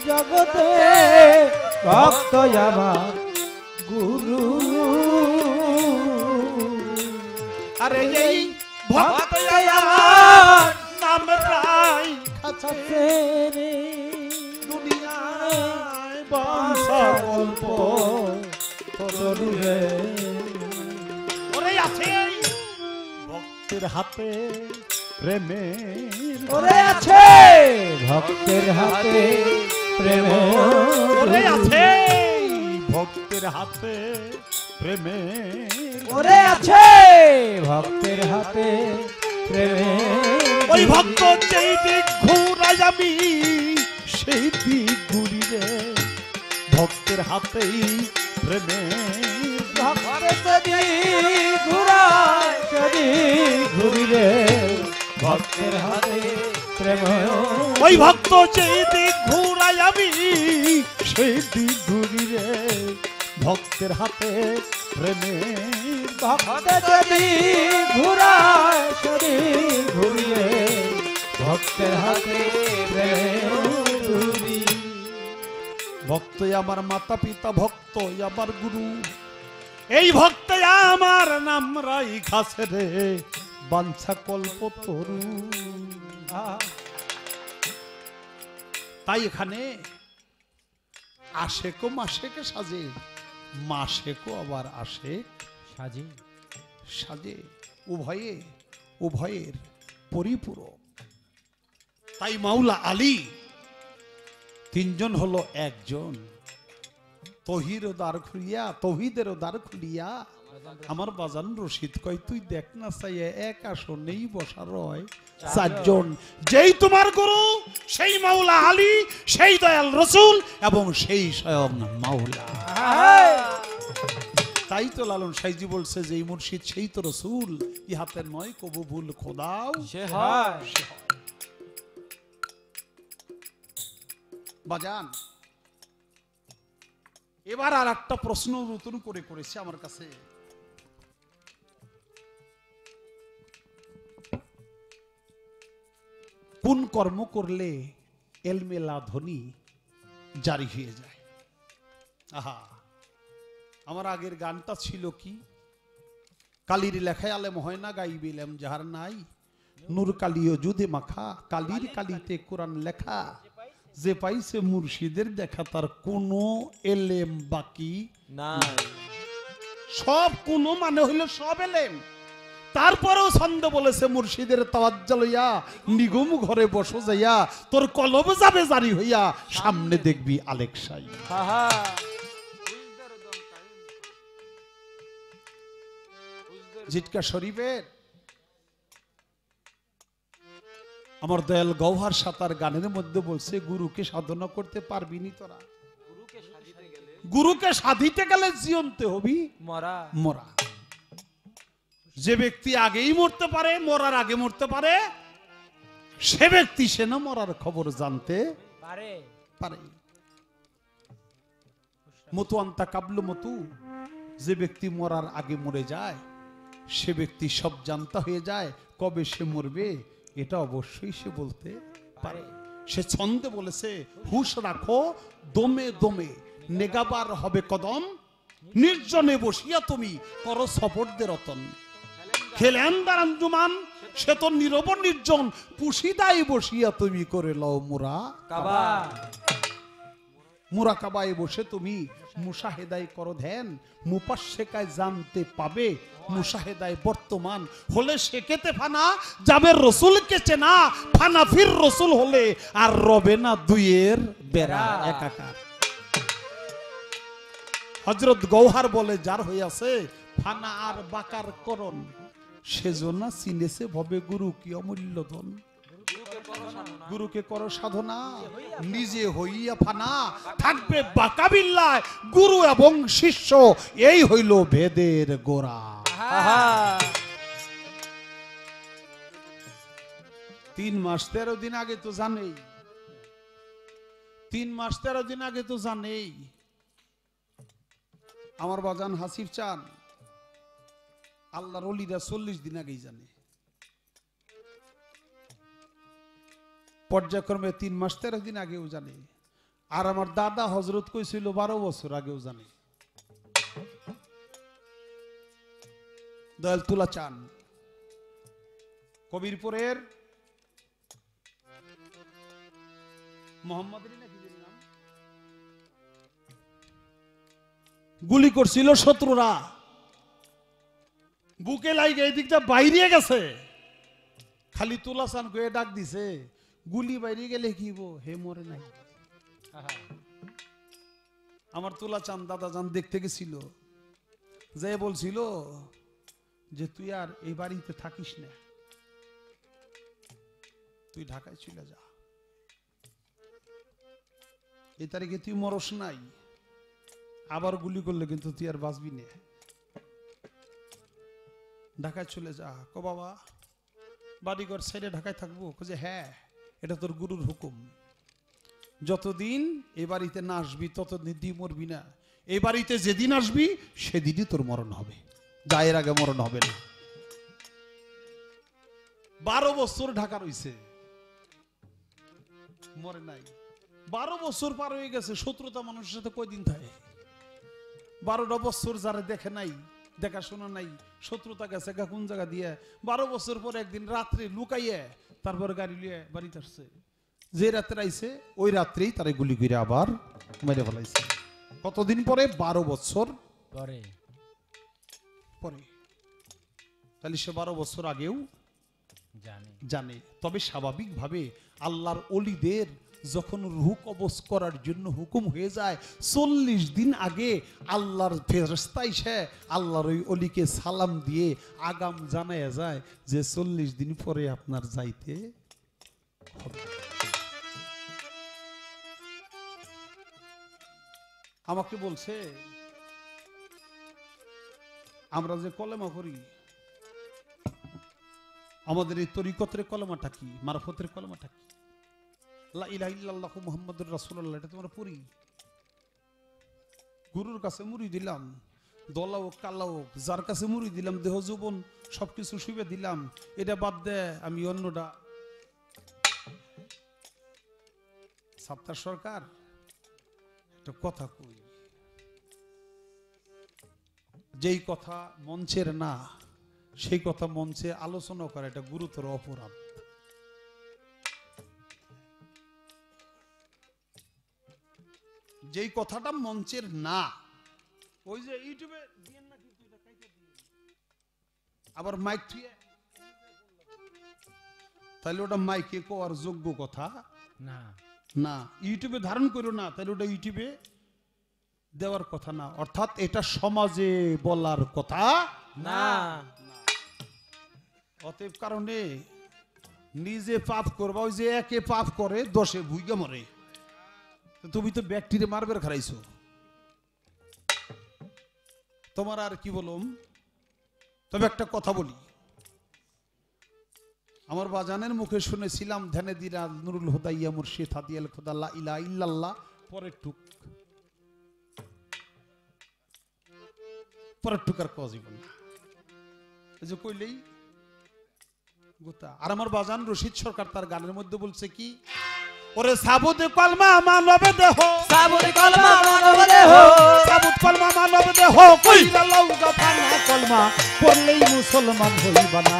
জগতে ভক্ত আমার গুরু, আরে এই ভক্ত আমার নাম রাই কাছে দুনিয়ায় বাঞ্ছা কল্প তরুরে, ওরে আছে ভক্তের হাতে প্রেমের, ওরে আছে ভক্তের হাতে প্রেমের, ওরে আছে ভক্তের হাতে প্রেমের, ওরে আছে ভক্তের হাতে প্রেমের। ওই ভক্ত যেই দিক ঘুরাই আমি সেই দিক ঘুরি রে, ভক্তের হাতেই প্রেমের, ভক্তের ঘুরাই যদি ঘুরি রে, ভক্তের হাতে প্রেম। ওই ভক্ত যেই দিক ঘুরাই আমি সেই দিক ঘুরি রে, ভক্তের হাতে প্রেমের ভক্তে যদি ঘুরায় শরীর ঘুরিয়ে ভক্তের হাতে প্রেমের ধুলি। ভক্তই আমার মাতা পিতা, ভক্তই আমার গুরু, এই ভক্তে আমার নাম রাইখাছে রে বাঞ্ছা কল্পতরু। তাই এখানে আশেকও মাসেকে সাজে, মাসেকও আবার আশেক সাজি সাজে, উভয়ের পরিপূরক। তাই মাওলা আলী তিনজন হলো একজন। তহিরও দ্বার খুলিয়া, তহিদেরও দ্বার খুলিয়া আমার বাজান রশিদ কয় তুই দেখ না চাইয়া এক আসনেই বসা রয় চারজন। যেই তোমার গুরু সেই মাওলা আলী, সেই দয়াল রসুল এবং সেই স্বয়ং মাওলা। তাই তো লালন সাইজি বলছে যে এই মুর্শিদ সেই তো রসুল, ইহাতে নয় কবু ভুল খোদাও সে হয়। বাজান এবার আর একটা প্রশ্ন নতুন করে করেছে আমার কাছে। কোন কর্ম করলে এলমে লাধনী জারি হয়ে যায়? আহা, আমার আগের গানটা ছিল কি, কালির লেখায় আলেম হয় না গাইবিলাম যাহার নাই, নূর কালিও যুদে মাখা, কালির কালিতে কোরআন লেখা, যে পাইছে মুর্শিদের দেখা তার কোনো এলেম বাকি নাই। সব কোন মানে হইল সব এলেম। তারপরেও ছন্দ বলেছে মুর্শিদের তাওয়াজ্জা লইয়া নিগম ঘরে বসো যাইয়া, তোর কলব যাবে জারি হইয়া, সামনে দেখবি আলেকসাই। জিটকা শরীফের আমার দয়াল গৌহার সাতার গানের মধ্যে বলছে গুরুকে সাধনা করতে পারবি নি তোরা, গুরুকে সাধিতে গেলে জিয়ন্তে হবি মরা মরা। যে ব্যক্তি আগেই মরতে পারে, মরার আগে মরতে পারে, সে ব্যক্তি সে না মরার খবর জানতে পারে পারে। মতু আন্তা কাবলু মতু, যে ব্যক্তি মরার আগে মরে যায় সে ব্যক্তি সব জানতা হয়ে যায়। কবে সে মরবে এটা অবশ্যই সে বলতে পারে। সে ছন্দে বলেছে হুশ রাখো দমে দমে, নেগাবার হবে কদম, নির্জনে বসিয়া তুমি করো সফরদের রতন। খেলেন দারাঞ্জুমান সে তো নীরব নির্জন, পুশিদাই বসিয়া তুমি করে লও মুরা কাবা। মুরাকাবায় বসে তুমি মুশাহেদায় করো ধ্যান, মুপাশেকায় জানতে পাবে মুশাহেদায় বর্তমান। হলে শেখেতে ফানা যাবে রসুলকে চেনা, ফানা ফির রসুল হলে আর রবে না দুইয়ের বেড়া একাকার। হযরত গৌহার বলে যার হইয়াছে ফানা আর বাকার করণ, সেজন্য চিনেছে ভবে গুরু কি অমূল্য ধন। গুরুকে করো সাধনা নিজে হইয়া ফানা, থাকবে বাঁকা বিল্লায় গুরু এবং শিষ্য, এই হইল ভেদের গোড়া। 3 মাস 13 দিন আগে তো জানেই, 3 মাস 13 দিন আগে তো জানেই আমার বাজান হাসিফ চান আল্লাহর ওলিরা 40 দিন আগেই জানে। পর্যায়ক্রমে 3 মাস 13 দিন আগেও জানে। আর আমার দাদা হযরত কইছিল 12 বছর আগেও জানে। দয়াল তুলা চান কবিরপুরের মোহাম্মদ নাম, গুলি করছিল শত্রুরা, বুকে লাগে এই দিকটা বাইরে গেছে, খালি তুলা চান কয়ে ডাক দিছে, গুলি বাইরে গেলে কি হে মরে নাই। আমার তুলা চান দাদা চান দেখতে গেছিল, যে বলছিল যে তুই আর এই বাড়িতে থাকিস না, তুই ঢাকায় চলে যা, এই তারিখে তুই মরস নাই, আবার গুলি করলে কিন্তু তুই আর বাঁচবি না, ঢাকায় চলে যা। কো বাবা বাড়িঘর ছেড়ে ঢাকায় থাকবো? যে হ্যাঁ, এটা তোর গুরুর হুকুম, যতদিন এ বাড়িতে না আসবি ততদিন তুই মরবি না। এই বাড়িতে যেদিন আসবি সেদিনই তোর মরণ হবে, যা এর আগে মরণ হবে না। 12 বছর ঢাকা রইছে, মরে নাই। 12 বছর পার হয়ে গেছে, শত্রুতা মানুষের সাথে কয়দিন থাকে? 12টা বছর যারা দেখে নাই, দেখাশোনা নাই, শত্রুতা গেছে কোন জায়গা দিয়ে, 12 বছর পর একদিন রাত্রে লুকাইয়ে তারপর গাড়ি লিয়ে বাড়িতে আসছে। যে রাত্রে আইছে ওই রাত্রেই তারে গুলি করে আবার মেরে ফেলাইছে। কতদিন পরে? 12 বছর পরে। তাহলে সে 12 বছর আগেও জানে। তবে স্বাভাবিকভাবে আল্লাহর ওলিদের যখন রূহ কবজ করার জন্য হুকুম হয়ে যায়, 40 দিন আগে আল্লাহর ফেরেশতা এসে আল্লাহর ওই ওলিকে সালাম দিয়ে আগাম জানায়া যায় যে 40 দিন পরে আপনার যাইতে হবে। আমাকে বলছে আমরা যে কলেমা পড়ি, আমাদের এই তরিকতের কলেমাটা কি, মারফতের কলেমাটা কি? লা ইলাহা ইল্লাল্লাহু মুহাম্মাদুর রাসূলুল্লাহ, এটা তোমরা পড়ি। গুরুর কাছে মুড়ি দিলাম, দলা হোক কালা হোক, যার কাছে মুড়ি দিলাম, দেহ যৌবন সবকিছু শুবে দিলাম, এটা বাদ দে আমি অন্যটা। সাত্তার সরকার একটা কথা কই, যেই কথা মঞ্চের না সেই কথা মঞ্চে আলোচনা করা এটা গুরুতর অপরাধ। যেই কথাটা মঞ্চের না, ওই যে ইউটিউবে দিয়েন না কিন্তু এটা কাইটা দিয়েন, আবার মাইক থুয়ে, তাহলে ওটা মাইকে কোয়ার যোগ্য কথা না। না, ইউটিউবে ধারণ করো না, তাহলে ওটা ইউটিউবে দেওয়ার কথা না, অর্থাৎ এটা সমাজে বলার কথা না। অতএব কারণে নিজে পাপ করবা, ওই যে একে পাপ করে 10 ভুইগা মরে, তুমি তো ব্যক্তিরে মারবার খারাইছো, তোমার আর কি বলুম। তবে একটা কথা বলি, আমার বাজানের মুখে শুনেছিলাম, ধ্যানে দিরা নুরুল হুদাইয়া মুর্শিদ হাদিয়াল খোদা লা ইলাহা ইল্লাল্লাহ, পরের টুকার কওয়া জীবন না, এই যে কইলেই গোটা। আর আমার বাজান রশিদ সরকার তার গানের মধ্যে বলছে কি, ওরে সাবুত কলমা মানব দেহ, সাবুত কলমা মানব দেহ, সাবুত কলমা মানব দেহ, কইরা লওগা ফানা কলমা পড়লেই মুসলমান হইবা না,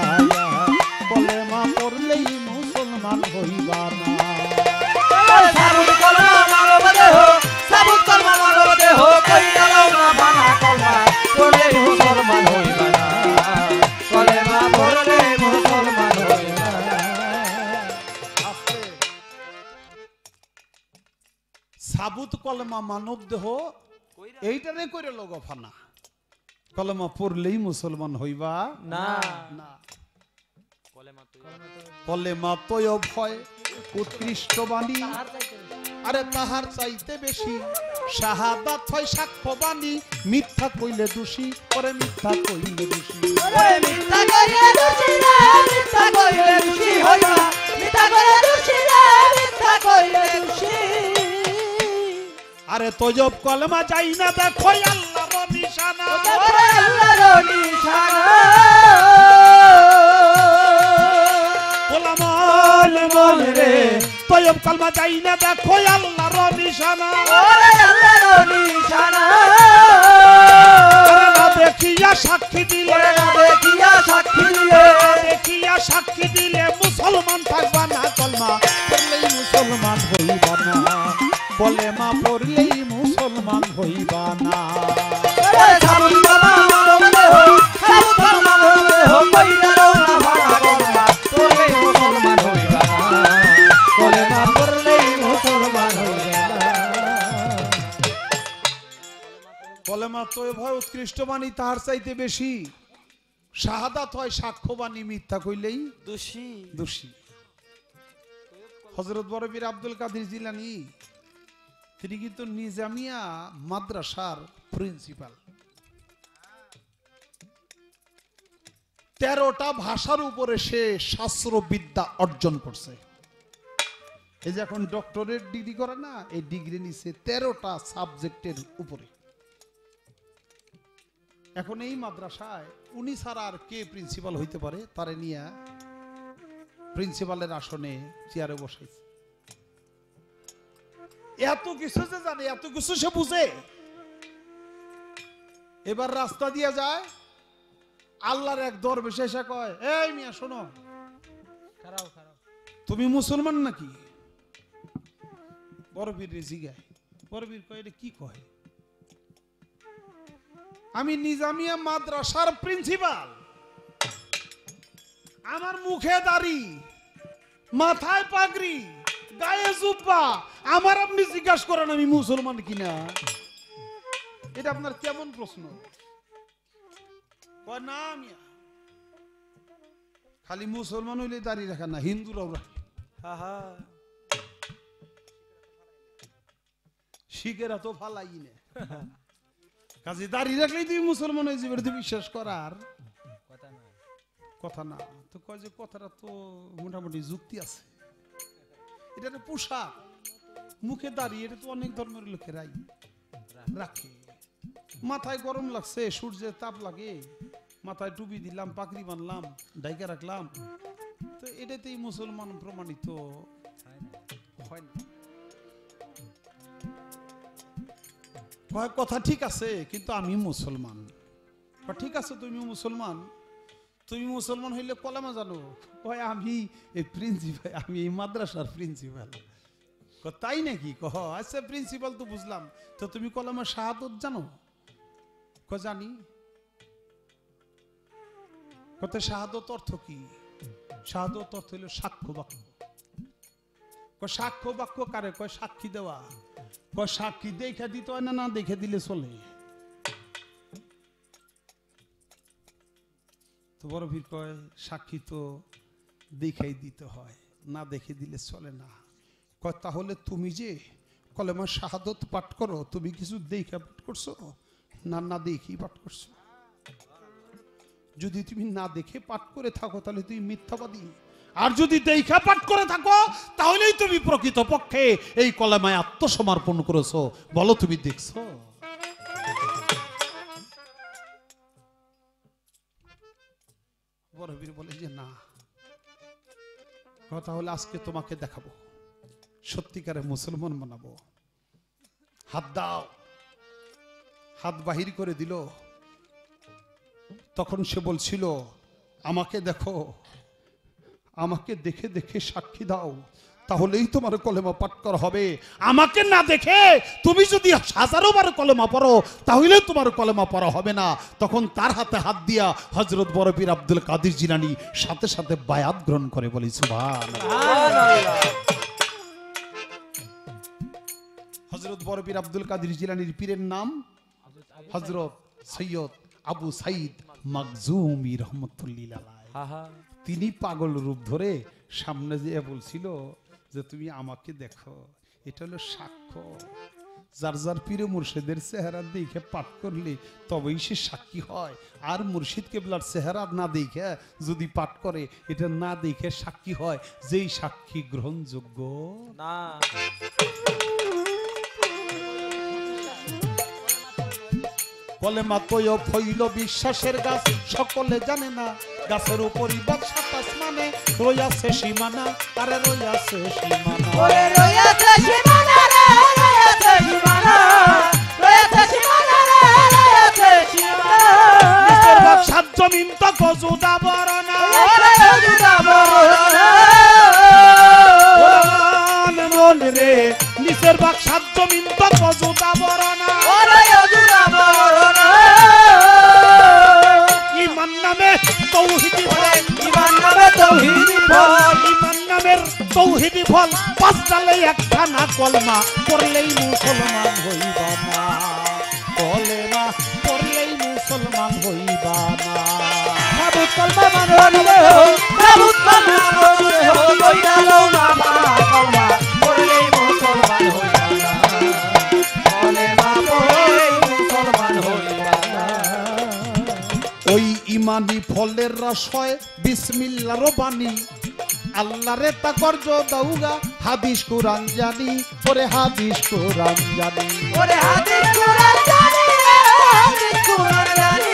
কলমা পড়লেই মুসলমান হইবা না। সাবুত কলমা মানব দেহ, সাবুত কলমা মানব দেহ, কইরা লওগা ফানা কলমা পড়লেই মুসলমান হইবা না, কলমা পড়লেই মুসলমান হইবা না। সাবুত কলমা মানব দেহ, এইটারে কইরা লওগা ফানা, কলমা পড়লেই মুসলমান হইবা না। কলেমা তয়ব হয় উৎকৃষ্ট বাণী, আরে তাহার চাইতে বেশি শাহাদাত হয় সাক্ষ্য বাণী, মিথ্যা কইলে দোষী, পরে মিথ্যা কইলে দোষী, ওরে মিথ্যা কইলে দোষী রে, মিথ্যা কইলে দোষী হইবা, মিথ্যা কইলে দোষী রে, মিথ্যা কইলে দোষী। আরে তয়ব কলেমা যাই না দেখো আল্লাহর নিশানা, ওরে আল্লাহর নিশানা, মন রে তয়ব কলমা যাই না দেখো আল্লাহর নিশানা, ওরে আল্লাহর নিশানা। না দেখিয়া সাক্ষী দিলে, ওরে না দেখিয়া সাক্ষী দিলে, দেখিয়া সাক্ষী দিলে মুসলমান থাকবা না, কলমা পড়লেই মুসলমান হইবা না, কলেমা পড়লেই মুসলমান হইবা না। ওরে সাবুত কলমা মানব দেহ, সাবুত কলমা মানব দেহ, কইরা লওগা ফানা কলমা পড়লেই মুসলমান হইবা না, কলমা পড়লেই মুসলমান হইবা না। কলেমা তয়ব হয় উৎকৃষ্ট বাণী, তাহার চাইতে বেশি শাহাদাত হয় সাক্ষ্য বাণী, মিথ্যা কইলেই দোষী। হযরত বড় পীর আব্দুল কাদের জিলানী তিনি কিন্তু নিজামিয়া মাদ্রাসার প্রিন্সিপাল, 13টা ভাষার উপরে সে শাস্ত্রবিদ্যা অর্জন করছে। এই যে এখন ডক্টরেট ডিগ্রি করে না, এই ডিগ্রি নিছে 13টা সাবজেক্টের উপরে। এখন এই মাদ্রাসায় উনি ছাড়া আর কে প্রিন্সিপাল হইতে পারে? তারে নিয়ে প্রিন্সিপালের আসনে চেয়ারে বসাইছে। এত কিছু যে জানে, এত কিছু সে বুঝে। এবার রাস্তা দিয়ে যায়, আল্লাহর এক দরবেশ এসে কয়, এই মিয়া শোনো, তুমি মুসলমান নাকি? বড়বীর রে জিগায়। বড়বীর কয়, এটা কি কয়? আমি নিজামিয়া মাদ্রাসার প্রিন্সিপাল, আমার মুখে দাড়ি, মাথায় পাগড়ি, গায়ে জুব্বা, আমার আপনি জিজ্ঞাসা করেন আমি মুসলমান কিনা? এটা আপনার কেমন প্রশ্ন? কয় না মিয়া, খালি মুসলমান হইলে দাড়ি রাখা না, হিন্দুরাও রাখে। শিখেরা তো ফালাই না, কাজে দাড়ি রাখলেই তুমি মুসলমান হয়ে যাবে, তুই বিশ্বাস করার কথা না। তো কয় যে কথাটা তো মোটামুটি যুক্তি আছে। এটা তো পোশাক, মুখে দাঁড়িয়ে, এটা তো অনেক ধর্মের লোকেরাই রাখে। মাথায় গরম লাগছে, সূর্যের তাপ লাগে, মাথায় টুপি দিলাম, পাগড়ি বানলাম, ডাইকা রাখলাম, তো এটাতেই মুসলমান প্রমাণিত হয় না। কয় কথা ঠিক আছে, কিন্তু আমি মুসলমান। ঠিক আছে, তুমি মুসলমান, তুমি মুসলমান হইলে কলেমা জানো? কয় আমি এই প্রিন্সিপাল, আমি এই মাদ্রাসার প্রিন্সিপাল। তাই নাকি? কহ আচ্ছা প্রিন্সিপাল তো বুঝলাম, তো তুমি কলেমা শাহাদত জানো? জানি। কত শাহাদত অর্থ কি? শাহাদত অর্থ হইল সাক্ষ্য বাক্য। সাক্ষ্য বাক্য কারে কয়? সাক্ষী দেওয়া। কয় সাক্ষী দেখে দিতে হয় না, না দেখে দিলে চলে? তো বড়বীর কয় সাক্ষী তো দেখাই দিতে হয়, না দেখে দিলে চলে না। কয় তাহলে তুমি যে কলেমা শাহাদত পাঠ করো, তুমি কিছু দেখে পাঠ করছো না না দেখি পাঠ করছো? যদি তুমি না দেখে পাঠ করে থাকো তাহলে তুমি মিথ্যাবাদী, আর যদি দেখা পাঠ করে থাকো তাহলেই তুমি প্রকৃত পক্ষে এই কলেমায় আত্মসমর্পণ করেছো। বলো তুমি দেখছো? বড়বীর বলে যে না। কথা হলে আজকে তোমাকে দেখাবো, সত্যিকারে মুসলমান বানাবো। হাত দাও। হাত বাহির করে দিল। তখন সে বলছিল, আমাকে দেখো, আমাকে দেখে দেখে সাক্ষী দাও, তাহলেই তোমার কলেমা পাঠ করা হবে। আমাকে না দেখে তুমি যদি হাজারো বার কলেমা পড়ো তাহলে তোমার কলেমা পড়া হবে না। তখন তার হাতে হাত দিয়া হযরত বড়পীর আব্দুল কাদের জিলানী সাথে সাথে বায়াত গ্রহণ করে। বলি সুবহানাল্লাহ। হযরত বড়পীর আব্দুল কাদের জিলানীর পীরের নাম হযরত সৈয়দ আবু সাইদ মাকজুমি রহমাতুল্লাহ আলাইহি। তিনি পাগল রূপ ধরে সামনে যেয়ে বলছিল যে তুমি আমাকে দেখো। এটা হলো সাক্ষ্য। যার যার পীরে মুর্শিদের চেহারা দেখে পাঠ করলে তবেই সে সাক্ষী হয়। আর মুর্শিদ কেবলার চেহারা না দেখে যদি পাঠ করে, এটা না দেখে সাক্ষী হয়, যেই সাক্ষী গ্রহণযোগ্য না। কলেমা কয় ফইল বিশ্বাসের গাছ, সকলে জানে না গাছের উপরই বাদশাহ আসমানে রইয়াছে সীমানা। আরে রইয়াছে সীমানা, ওরে রইয়াছে সীমানা রে, রইয়াছে সীমানা, রইয়াছে সীমানা রে, রইয়াছে সীমানা। নিচের ভাগ সাত জমিন তো গজুদা বরনা, ওরে গজুদা বরনা মন রে। নিচের ভাগ সাত জমিন তো গজুদা বরনা, ওরে গজুদা বরনা। ইমান নামে তৌহিদি ফল, ইমান নামে তৌহিদি ফল, ইমান নামের তৌহিদি ফল। পাঁচ ডালে একখানা কলমা পড়লেই মুসলমান হইবা না, কলেমা পড়লেই মুসলমান হইবা না। প্রভু কলমা মানলে হো, প্রভু কলমা মানলে হো, কইরালো না কলমা পড়লেই মুসলমান হইবা না, কলেমা পড়লেই মুসলমান হইবা না। ওই ইমানি ফলের রস হয় বিসমিল্লাহর বাণী। আল্লাহরে তাকর্জ দাউগা হাদিস কুরআন জানি, ওরে হাদিস কুরআন জানি, ওরে হাদিস কুরআন জানি, হাদিস কুরআন জানি।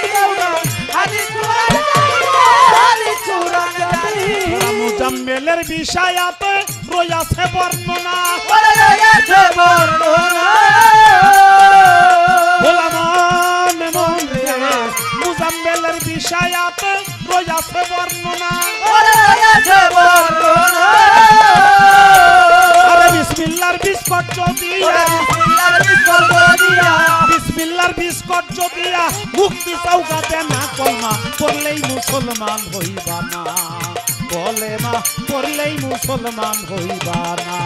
মুজাম্মেলের বিষয়াতে রয়েছে বর্ণনা গোলামান মনে মুজাম্মেলের বিষয়াতে রয়েছে বর্ণনা আরে বিসমিল্লাহর বিস্কুট দিয়া বিসমিল্লাহর বিস্কুট দিয়া মুক্তি চৌকাতে না কলমা পড়লেই মুসলমান হইবা না বলে মা পড়লেই মুসলমান হইবা না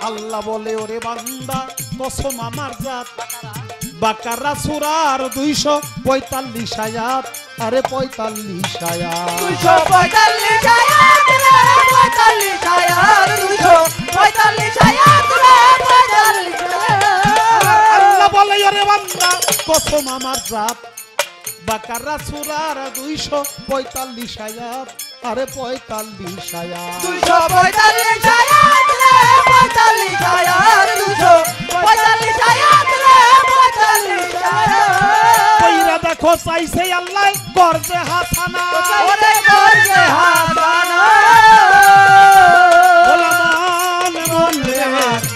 আল্লাহ বলে ওরে বান্দা কসম আমার জাত বাকারা সূরার 245 আয়াত আরে 45 আয়াত 245 আয়াত রে 45 আয়াত 245 আয়াত রে 45 আল্লাহ বলে ওরে বান্দা কসম আমার জাত বাকারা সূরার 245 আয়াত আরে 45 আয়াত 245 আয়াত রে 45 আয়াত 245 আয়াত রে 45 আয়াত কইরা দেখো চাইছে আল্লাহ গর্জে হাসানা ওরে গর্জে হাসানা গোলামান মনে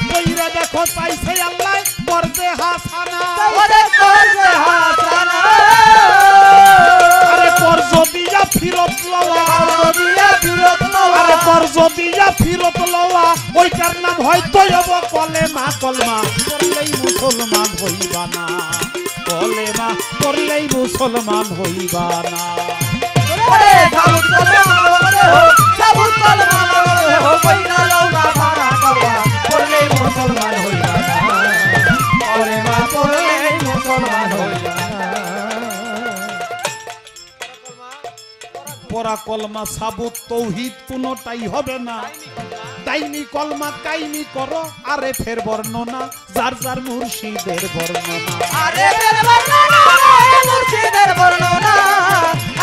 কইরা দেখো চাইছে আল্লাহ গর্জে হাসানা ওরে গর্জে হাসানা আরে কর্জ দিয়া ফিরত লওয়া আরে কর্জ দিয়া ফিরত লওয়া ওইটার নাম হয়তো হব কলেমা কলমা করলেই মুসলমান হইবা না কলেমা করলেই মুসলমান হইবা না ওরে সাবুত কলমা সাবুত কলমা হো কইনা লওনা ভাড়া কলমা করলেই মুসলমান হইবা না কলেমা করলেই মুসলমান হইবা না পরা কলমা সাবুত তৌহিদ কোনটাই হবে না তাইনি কলমা কাইনি করো আরে ফের বর্ণনা যার যার মুর্শিদের বর্ণনা আরে ফের বর্ণনা রে মুর্শিদের বর্ণনা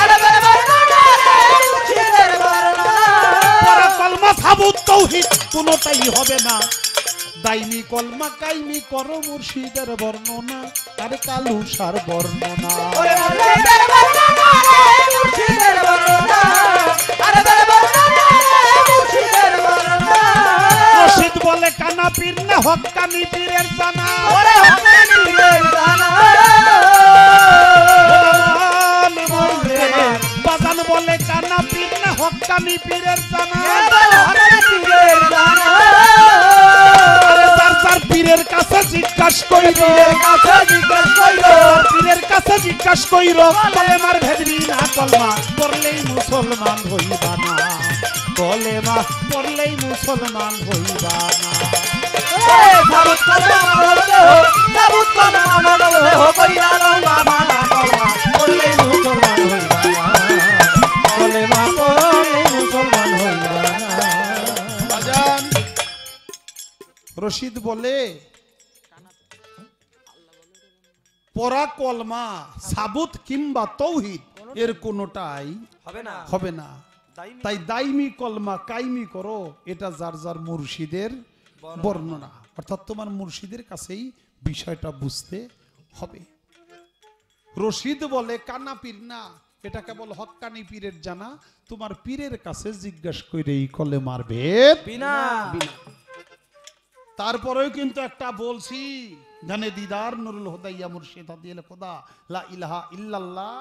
আরে ফের বর্ণনা রে মুর্শিদের বর্ণনা পরা কলমা সাবুত তৌহিদ কোনটাই হবে না দাইনি কলমা কাইনি করো মুর্শিদের বর্ণনা আরে কালুসার বর্ণনা ওরে মুর্শিদের বর্ণনা রে মুর্শিদের বর্ণনা আরে ফের বর্ণনা রে মুর্শিদের বর্ণনা মুর্শিদ বলে কানা পীর না হক্কানি পীরের জানা ওরে হক্কানি পীরের জানা বাজান বলে কানা পীর না হক্কানি পীরের জানা হক্কানি পীরের জানা আরে যার যার পীরের কাছে জিজ্ঞাসা কইরো পীরের কাছে জিজ্ঞাসা কইরো কলেমার ভেদবি না কলমা পড়লেই মুসলমান হইবা না কলেমা পড়লেই মুসলমান হইবা না সাবুত কলমা হো কইনা লওনা ভাড়া কলমা করলেই মুসলমান হইবা না কলেমা করলেই মুসলমান হইবা না বাজান রশিদ বলে পরা কলমা সাবুত কিংবা তৌহিদ এর কোনটাই হবে না তাই দাইমি কলমা কাইমি করো এটা যার যার মুর্শিদের বর্ণনা অর্থাৎ তোমার মুর্শিদের কাছেই বিষয়টা বুঝতে হবে রশিদ বলে কানা পীর না এটা কেবল হক্কানি পীরের জানা তোমার পীরের কাছে জিজ্ঞাসা করে এই কলেমার ভেদ বিনা তারপরেও কিন্তু একটা বলছি জানে দিদার নুরুল হুদাইয়া মুর্শিদ হাদিয়াল খোদা লা ইলাহা ইল্লাল্লাহ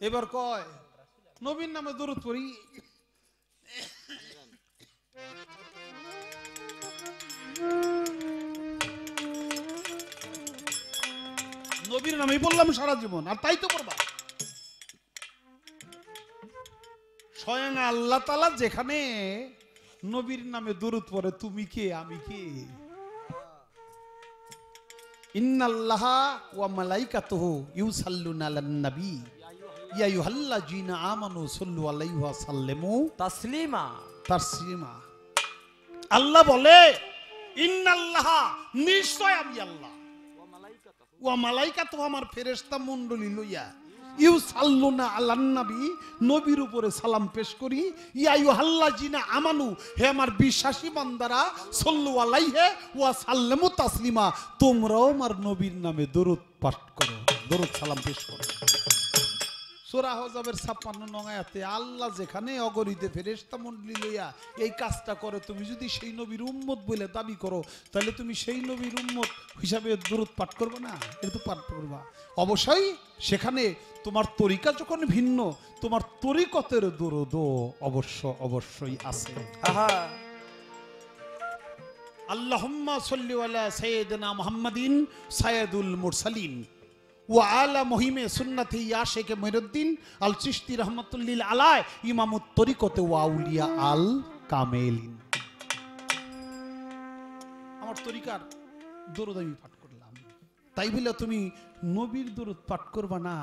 এবার কয় নবীর নামে দরুদ পড়ি নবীর নামে বললাম সারা জীবন আর তাই তো করবা স্বয়ং আল্লাহ তাআলা যেখানে নবীর নামে দরুদ পড়ে তুমি কে আমি কে ইন্নাল্লাহা ওয়া মালাইকাতুহু ইউসাল্লুনা আলান নবী ইয়া আইয়ুহাল্লাযীনা আমানু সাল্লু আলাইহি ওয়া সাল্লিমু তাসলিমা আল্লাহ বলে ইন্নাল্লাহা নিশ্চয় আমি আল্লাহ ওয়া মালাইকাতুহু আমার ফেরেশতা মণ্ডলী লইয়া ইউসাল্লুনা আলান নবী, নবীর উপরে সালাম পেশ করি। ইয়া আইয়ুহাল্লাযিনা আমানু, হে আমার বিশ্বাসী বান্দারা, সাল্লু আলাইহি ওয়া সাল্লিমু তাসলিমা, তোমরাও আমার নবীর নামে দরুদ পাঠ করো, দরুদ সালাম পেশ করো। সূরা হজবের 56 নং আয়াতে আল্লাহ যেখানে অগণিত ফেরেশতা মণ্ডলী লইয়া এই কাজটা করে, তুমি যদি সেই নবীর উম্মত বলে দাবি করো, তাহলে তুমি সেই নবীর উম্মত হিসাবে দরুদ পাঠ করবে না? এটা তো পাঠ করবা অবশ্যই। সেখানে তোমার তরিকা যখন ভিন্ন, তোমার তরিকতের দরুদও অবশ্যই আছে। আল্লাহুম্মা সাল্লি আলা সাইয়্যিদিনা মুহাম্মাদিন সাইয়্যিদুল মুরসালিন ওয়া আলা মুহিমে সুন্নতি ইয়া শেখ মঈনুদ্দিন আল চিশতি রাহমাতুল্লিল আলাইহি ইমামুত তরিকতে ওয়া আউলিয়া আল কামেলিন। আমার তরিকার দরুদ আমি পাঠ করলাম, তাই বলে তুমি নবীর দরুদ পাঠ করবা না,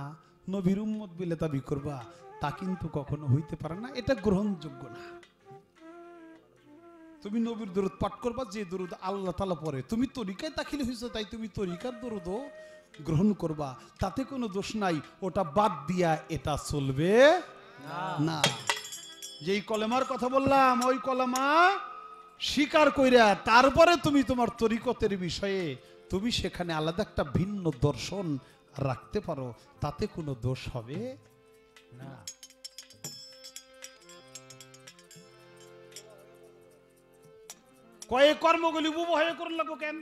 নবীর উম্মত বলে দাবি করবা, তা কিন্তু কখনো হইতে পারে না, এটা গ্রহণযোগ্য না। তুমি নবীর দরুদ পাঠ করবা যে দরুদ আল্লাহ তাআলা পড়ে, তুমি তরিকায় দাখিল হইছো তাই তুমি তরিকার দরুদও গ্রহণ করবা, তাতে কোনো দোষ নাই। ওটা বাদ দিয়া এটা চলবে না। যেই কলেমার কথা বললাম ওই কলেমা স্বীকার কইরা তারপরে তুমি তোমার তরিকতের বিষয়ে তুমি সেখানে আলাদা একটা ভিন্ন দর্শন রাখতে পারো, তাতে কোনো দোষ হবে না। কয়ে কর্মগুলি বুবো হয়ে করুন লাগবো কেন?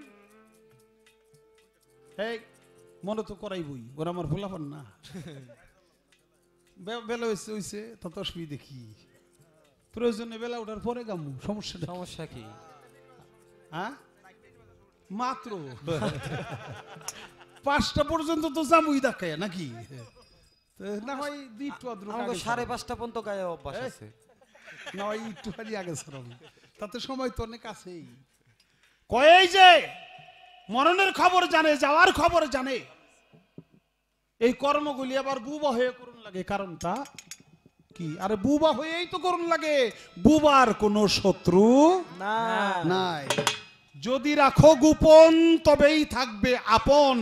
এই মনে তো করাই বই, ওরা আমার ভোলাপান না। বেলা হয়েছে তা তো অসুবিধা দেখি, প্রয়োজনে বেলা ওঠার পরে গামু, সমস্যা কি? হ্যাঁ মাত্র 5টা পর্যন্ত তো জামুই দেখায় নাকি? না হয় 5:30 পর্যন্ত গায়ে অভ্যাস আছে, না হয় একটু খালি আগে সরম, তাতে সময় তো অনেক আছেই। কয় যে মরণের খবর জানে, যাওয়ার খবর জানে, এই কর্মগুলি আবার বুবা হয়ে করুন লাগে, কারণটা কি? আরে বুবা হয়েই তো করুন লাগে, বুবার কোনো শত্রু নাই। যদি রাখো গোপন তবেই থাকবে আপন,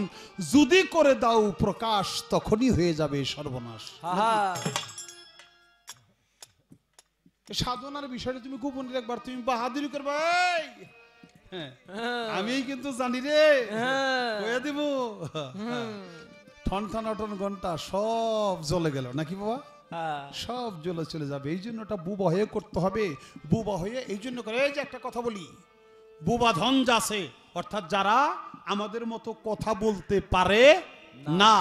যদি করে দাও প্রকাশ তখনই হয়ে যাবে সর্বনাশ। সাধনার বিষয়টা তুমি গোপন রাখবার, তুমি বাহাদুরি করবে। আমি কিন্তু জানি রে, কয়ে দিব ঠন ঘন্টা সব জ্বলে গেল নাকি বাবা, সব জ্বলে চলে যাবে। এই জন্য ওটা বুবা হয়ে করতে হবে। বুবা হয়ে এই জন্য করে, এই যে একটা কথা বলি, বুবা ধন যাছে, অর্থাৎ যারা আমাদের মতো কথা বলতে পারে না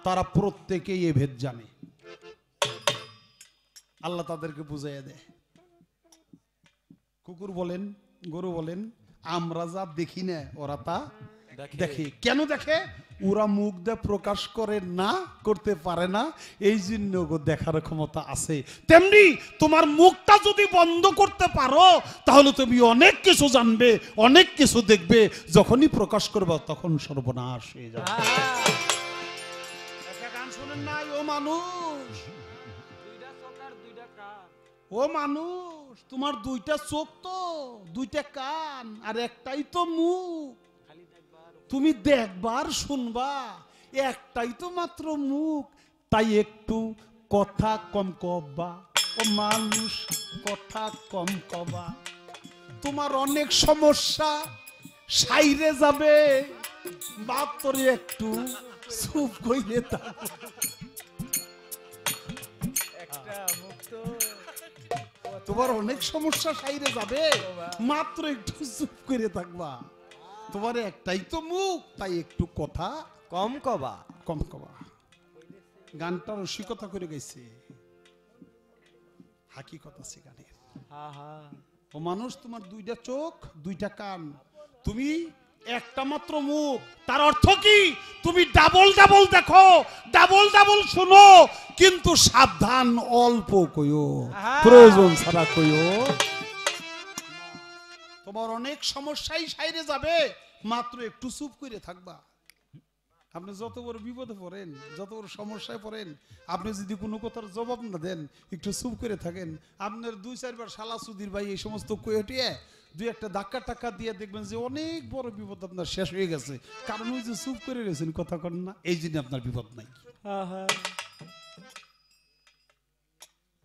তারা প্রত্যেকেই এ ভেদ জানে, আল্লাহ তাদেরকে বুঝাইয়া দেয়। কুকুর বলেন, গরু বলেন, আমরা যা দেখি না ওরা তা দেখে। কেন দেখে? ওরা মুখ দিয়ে প্রকাশ করে না, করতে পারে না, এই জন্য দেখার ক্ষমতা আছে। তেমনি তোমার মুখটা যদি বন্ধ করতে পারো তাহলে তুমি অনেক কিছু জানবে, অনেক কিছু দেখবে, যখনই প্রকাশ করবে তখন সর্বনাশ হয়ে যাবে। একটা গান শুনেন নাই? ও মানুষ, ও মানুষ, তোমার 2টা চোখ তো, 2টা কান আর একটাই তো মুখ, তুমি দেখবার শুনবা, একটাই তো মাত্র মুখ, তাই একটু কথা কম কবা। ও মানুষ কথা কম কবা, তোমার অনেক সমস্যা সাইরে যাবে, মাত্র একটু চুপ কইলে থাকো। তোমার অনেক সমস্যা সাইরে যাবে, মাত্র একটু চুপ করে থাকবা। তোমার একটাই তো মুখ, তাই একটু কথা কম কবা। গানটা রসিকতা করে গেছে, হাকিকত আছে গানের। ও মানুষ, তোমার 2টা চোখ, 2টা কান, তুমি একটা মাত্র মুখ। তার অর্থ কি? তুমি ডাবল দেখো, ডাবল শুনো, কিন্তু সাবধান, অল্প কইও, প্রয়োজন ছাড়া কইও। তোমার অনেক সমস্যাই সাইরে যাবে, মাত্র একটু চুপ করে থাকবা। আপনি যত বড় বিপদে পড়েন, যত বড় সমস্যায় পড়েন, আপনি যদি কোনো কথার জবাব না দেন, একটু চুপ করে থাকেন, আপনার 2-4 বার শালা সুধীর ভাই এই সমস্ত কয়েটিয়ে 2-একটা ধাক্কা দিয়ে দেখবেন যে অনেক বড় বিপদ আপনার শেষ হয়ে গেছে। কারণ ওই যে চুপ করে রয়েছেন, কথা কন না, এই জন্য আপনার বিপদ নাই।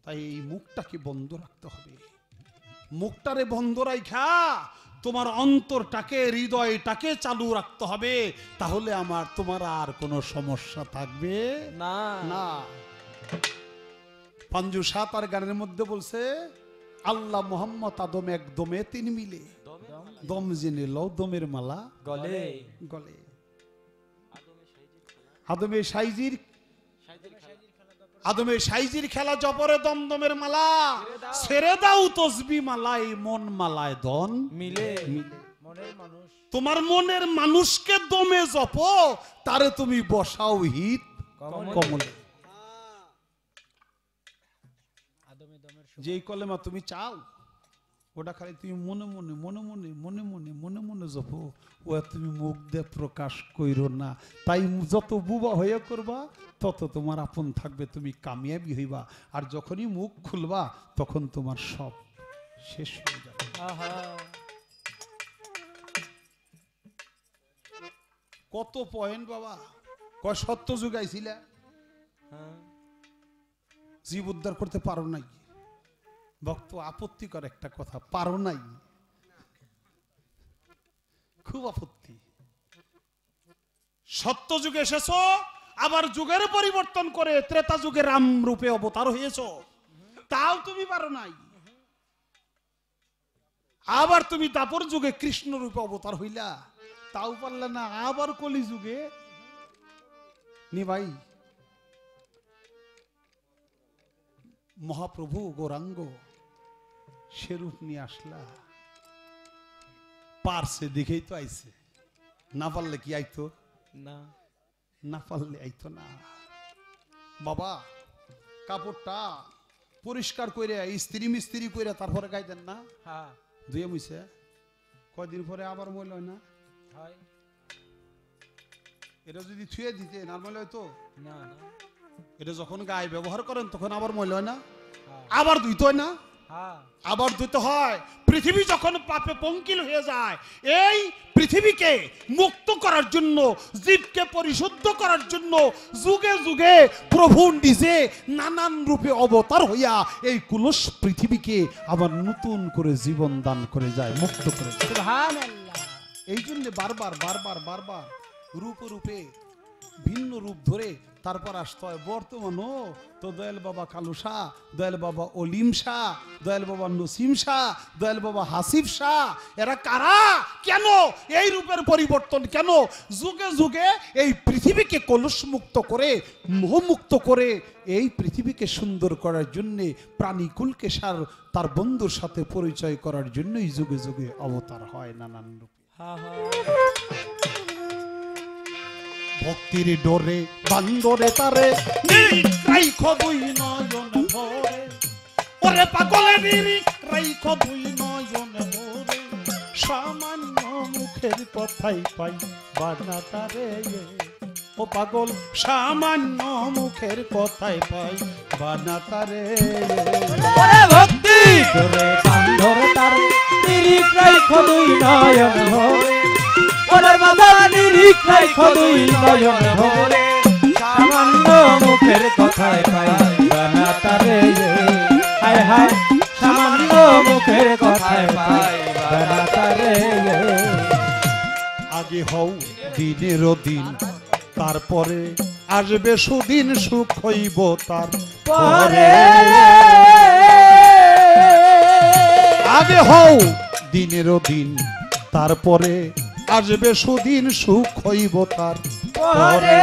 তাই এই মুখটাকে বন্ধ রাখতে হবে। মুখটারে বন্ধ রাখা তোমার অন্তরটাকে, হৃদয়টাকে চালু রাখতে হবে, তাহলে তোমার আর কোনো সমস্যা থাকবে না। না। পাঞ্জু শাহ তার গানের মধ্যে বলছে, আল্লাহ মোহাম্মদ আদম একদমে তিন মিলে, দম জেনে লও দমের মালা গলে গলে। আদমে সাইজির খেলা জপরে দমদমের মালা, ছেড়ে দাও তসবি মালায় মন মালায় দন মিলে। তোমার মনের মানুষকে দমে জপ, তারে তুমি বসাও হিত কমলে। যেই কলেমা তুমি চাও ওটা খালি তুমি মনে মনে মনে মনে মনে মনে মনে মনে জপো, ও তুমি মুখ দিয়ে প্রকাশ কইরো না। তাই যত বুবা হয়ে করবা তত তোমার আপন থাকবে, তুমি কামিয়াবি হইবা। আর যখনই মুখ খুলবা তখন তোমার সব শেষ হয়ে যাবে। কত পয়েন্ট বাবা, কয় সত্য যুগ আইছিল, জীব উদ্ধার করতে পারো নাই। ভক্ত আপত্তিকর একটা কথা, পারো নাই, খুব আপত্তি। সত্য যুগে এসেছো, আবার যুগের পরিবর্তন করে ত্রেতা যুগে রাম রূপে অবতার হয়েছো, তাও তুমি পারো নাই। আবার তুমি দাপর যুগে কৃষ্ণ রূপে অবতার হইলা, তাও পারলে না। আবার কলি যুগে নি ভাই মহাপ্রভু গৌরাঙ্গ সে রূপ নিয়ে আসলা, পারছে দেখেই তো আইছে, না পারলে কি আইতো না, না পারলে আইতো না। বাবা কাপড়টা পরিষ্কার করে ইস্ত্রি মিস্ত্রি করে তারপরে গাই দেন না, ধুয়ে মুছে কয়দিন পরে আবার ময়লা হয় না? এটা যদি থুয়ে দিতে না ময়লা হয়তো না। এটা যখন গায়ে ব্যবহার করেন তখন আবার ময়লা হয় না, আবার ধুইতে হয় না, আবার ধুতে হয়। পৃথিবী যখন পাপে পঙ্কিল হয়ে যায়, এই পৃথিবীকে মুক্ত করার জন্য, জীবকে পরিশুদ্ধ করার জন্য যুগে যুগে প্রভু নিজে নানান রূপে অবতার হইয়া এই কুলস পৃথিবীকে আবার নতুন করে জীবন দান করে যায়, মুক্ত করে যায়। সুবহানাল্লাহ। এই জন্য বারবার বারবার বারবার রূপ রূপে ভিন্ন রূপ ধরে তারপর আসতে হয়। বর্তমানও তো দয়াল বাবা কালু শাহ, দয়াল বাবা অলিম শাহ, দয়াল বাবা নসিম শাহ, দয়াল বাবা হাসিফ শাহ, এরা কারা? কেন এই রূপের পরিবর্তন? কেন যুগে যুগে এই পৃথিবীকে কলুষ মুক্ত করে, মোহমুক্ত করে এই পৃথিবীকে সুন্দর করার জন্যে, প্রাণীকুলকে সার তার বন্ধুর সাথে পরিচয় করার জন্যই যুগে যুগে অবতার হয় নানান রূপে। ভক্তির ডোরে বান্দরে তারে রাইখো দুই নয়ন ভরে, ওরে পাগলে রাইখো দুই নয়ন ভরে, সামান্য মুখের কথাই পাই বানা তারে। ও পাগল সামান্য মুখের কথাই পাই বানা তারে। ওরে ভক্তি ডোরে বান্দরে তারে রাইখো দুই নয়ন ভরে, ওরে বাবা নিরিখ রাইখো দুই নয়ন ভরে, সামান্য মুখের কথায় পাই বানা তারে। হায় হায় সামান্য মুখের কথায় পাই বানা তারে। আগে হও দিনের দিন, তারপরে আসবে সুদিন, সুখ হইব তার পরে। আগে হও দিনের দিন, তারপরে আসবে সুদিন, সুখ হইব তার পরে।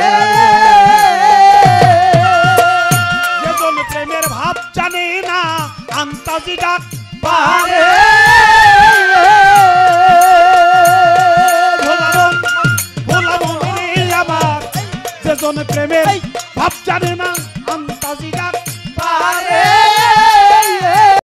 যেজন প্রেমের ভাব জানে না, আন্তাজি ডাক পারে। ভোলা মনে আমার, যেজন প্রেমের ভাব জানে না,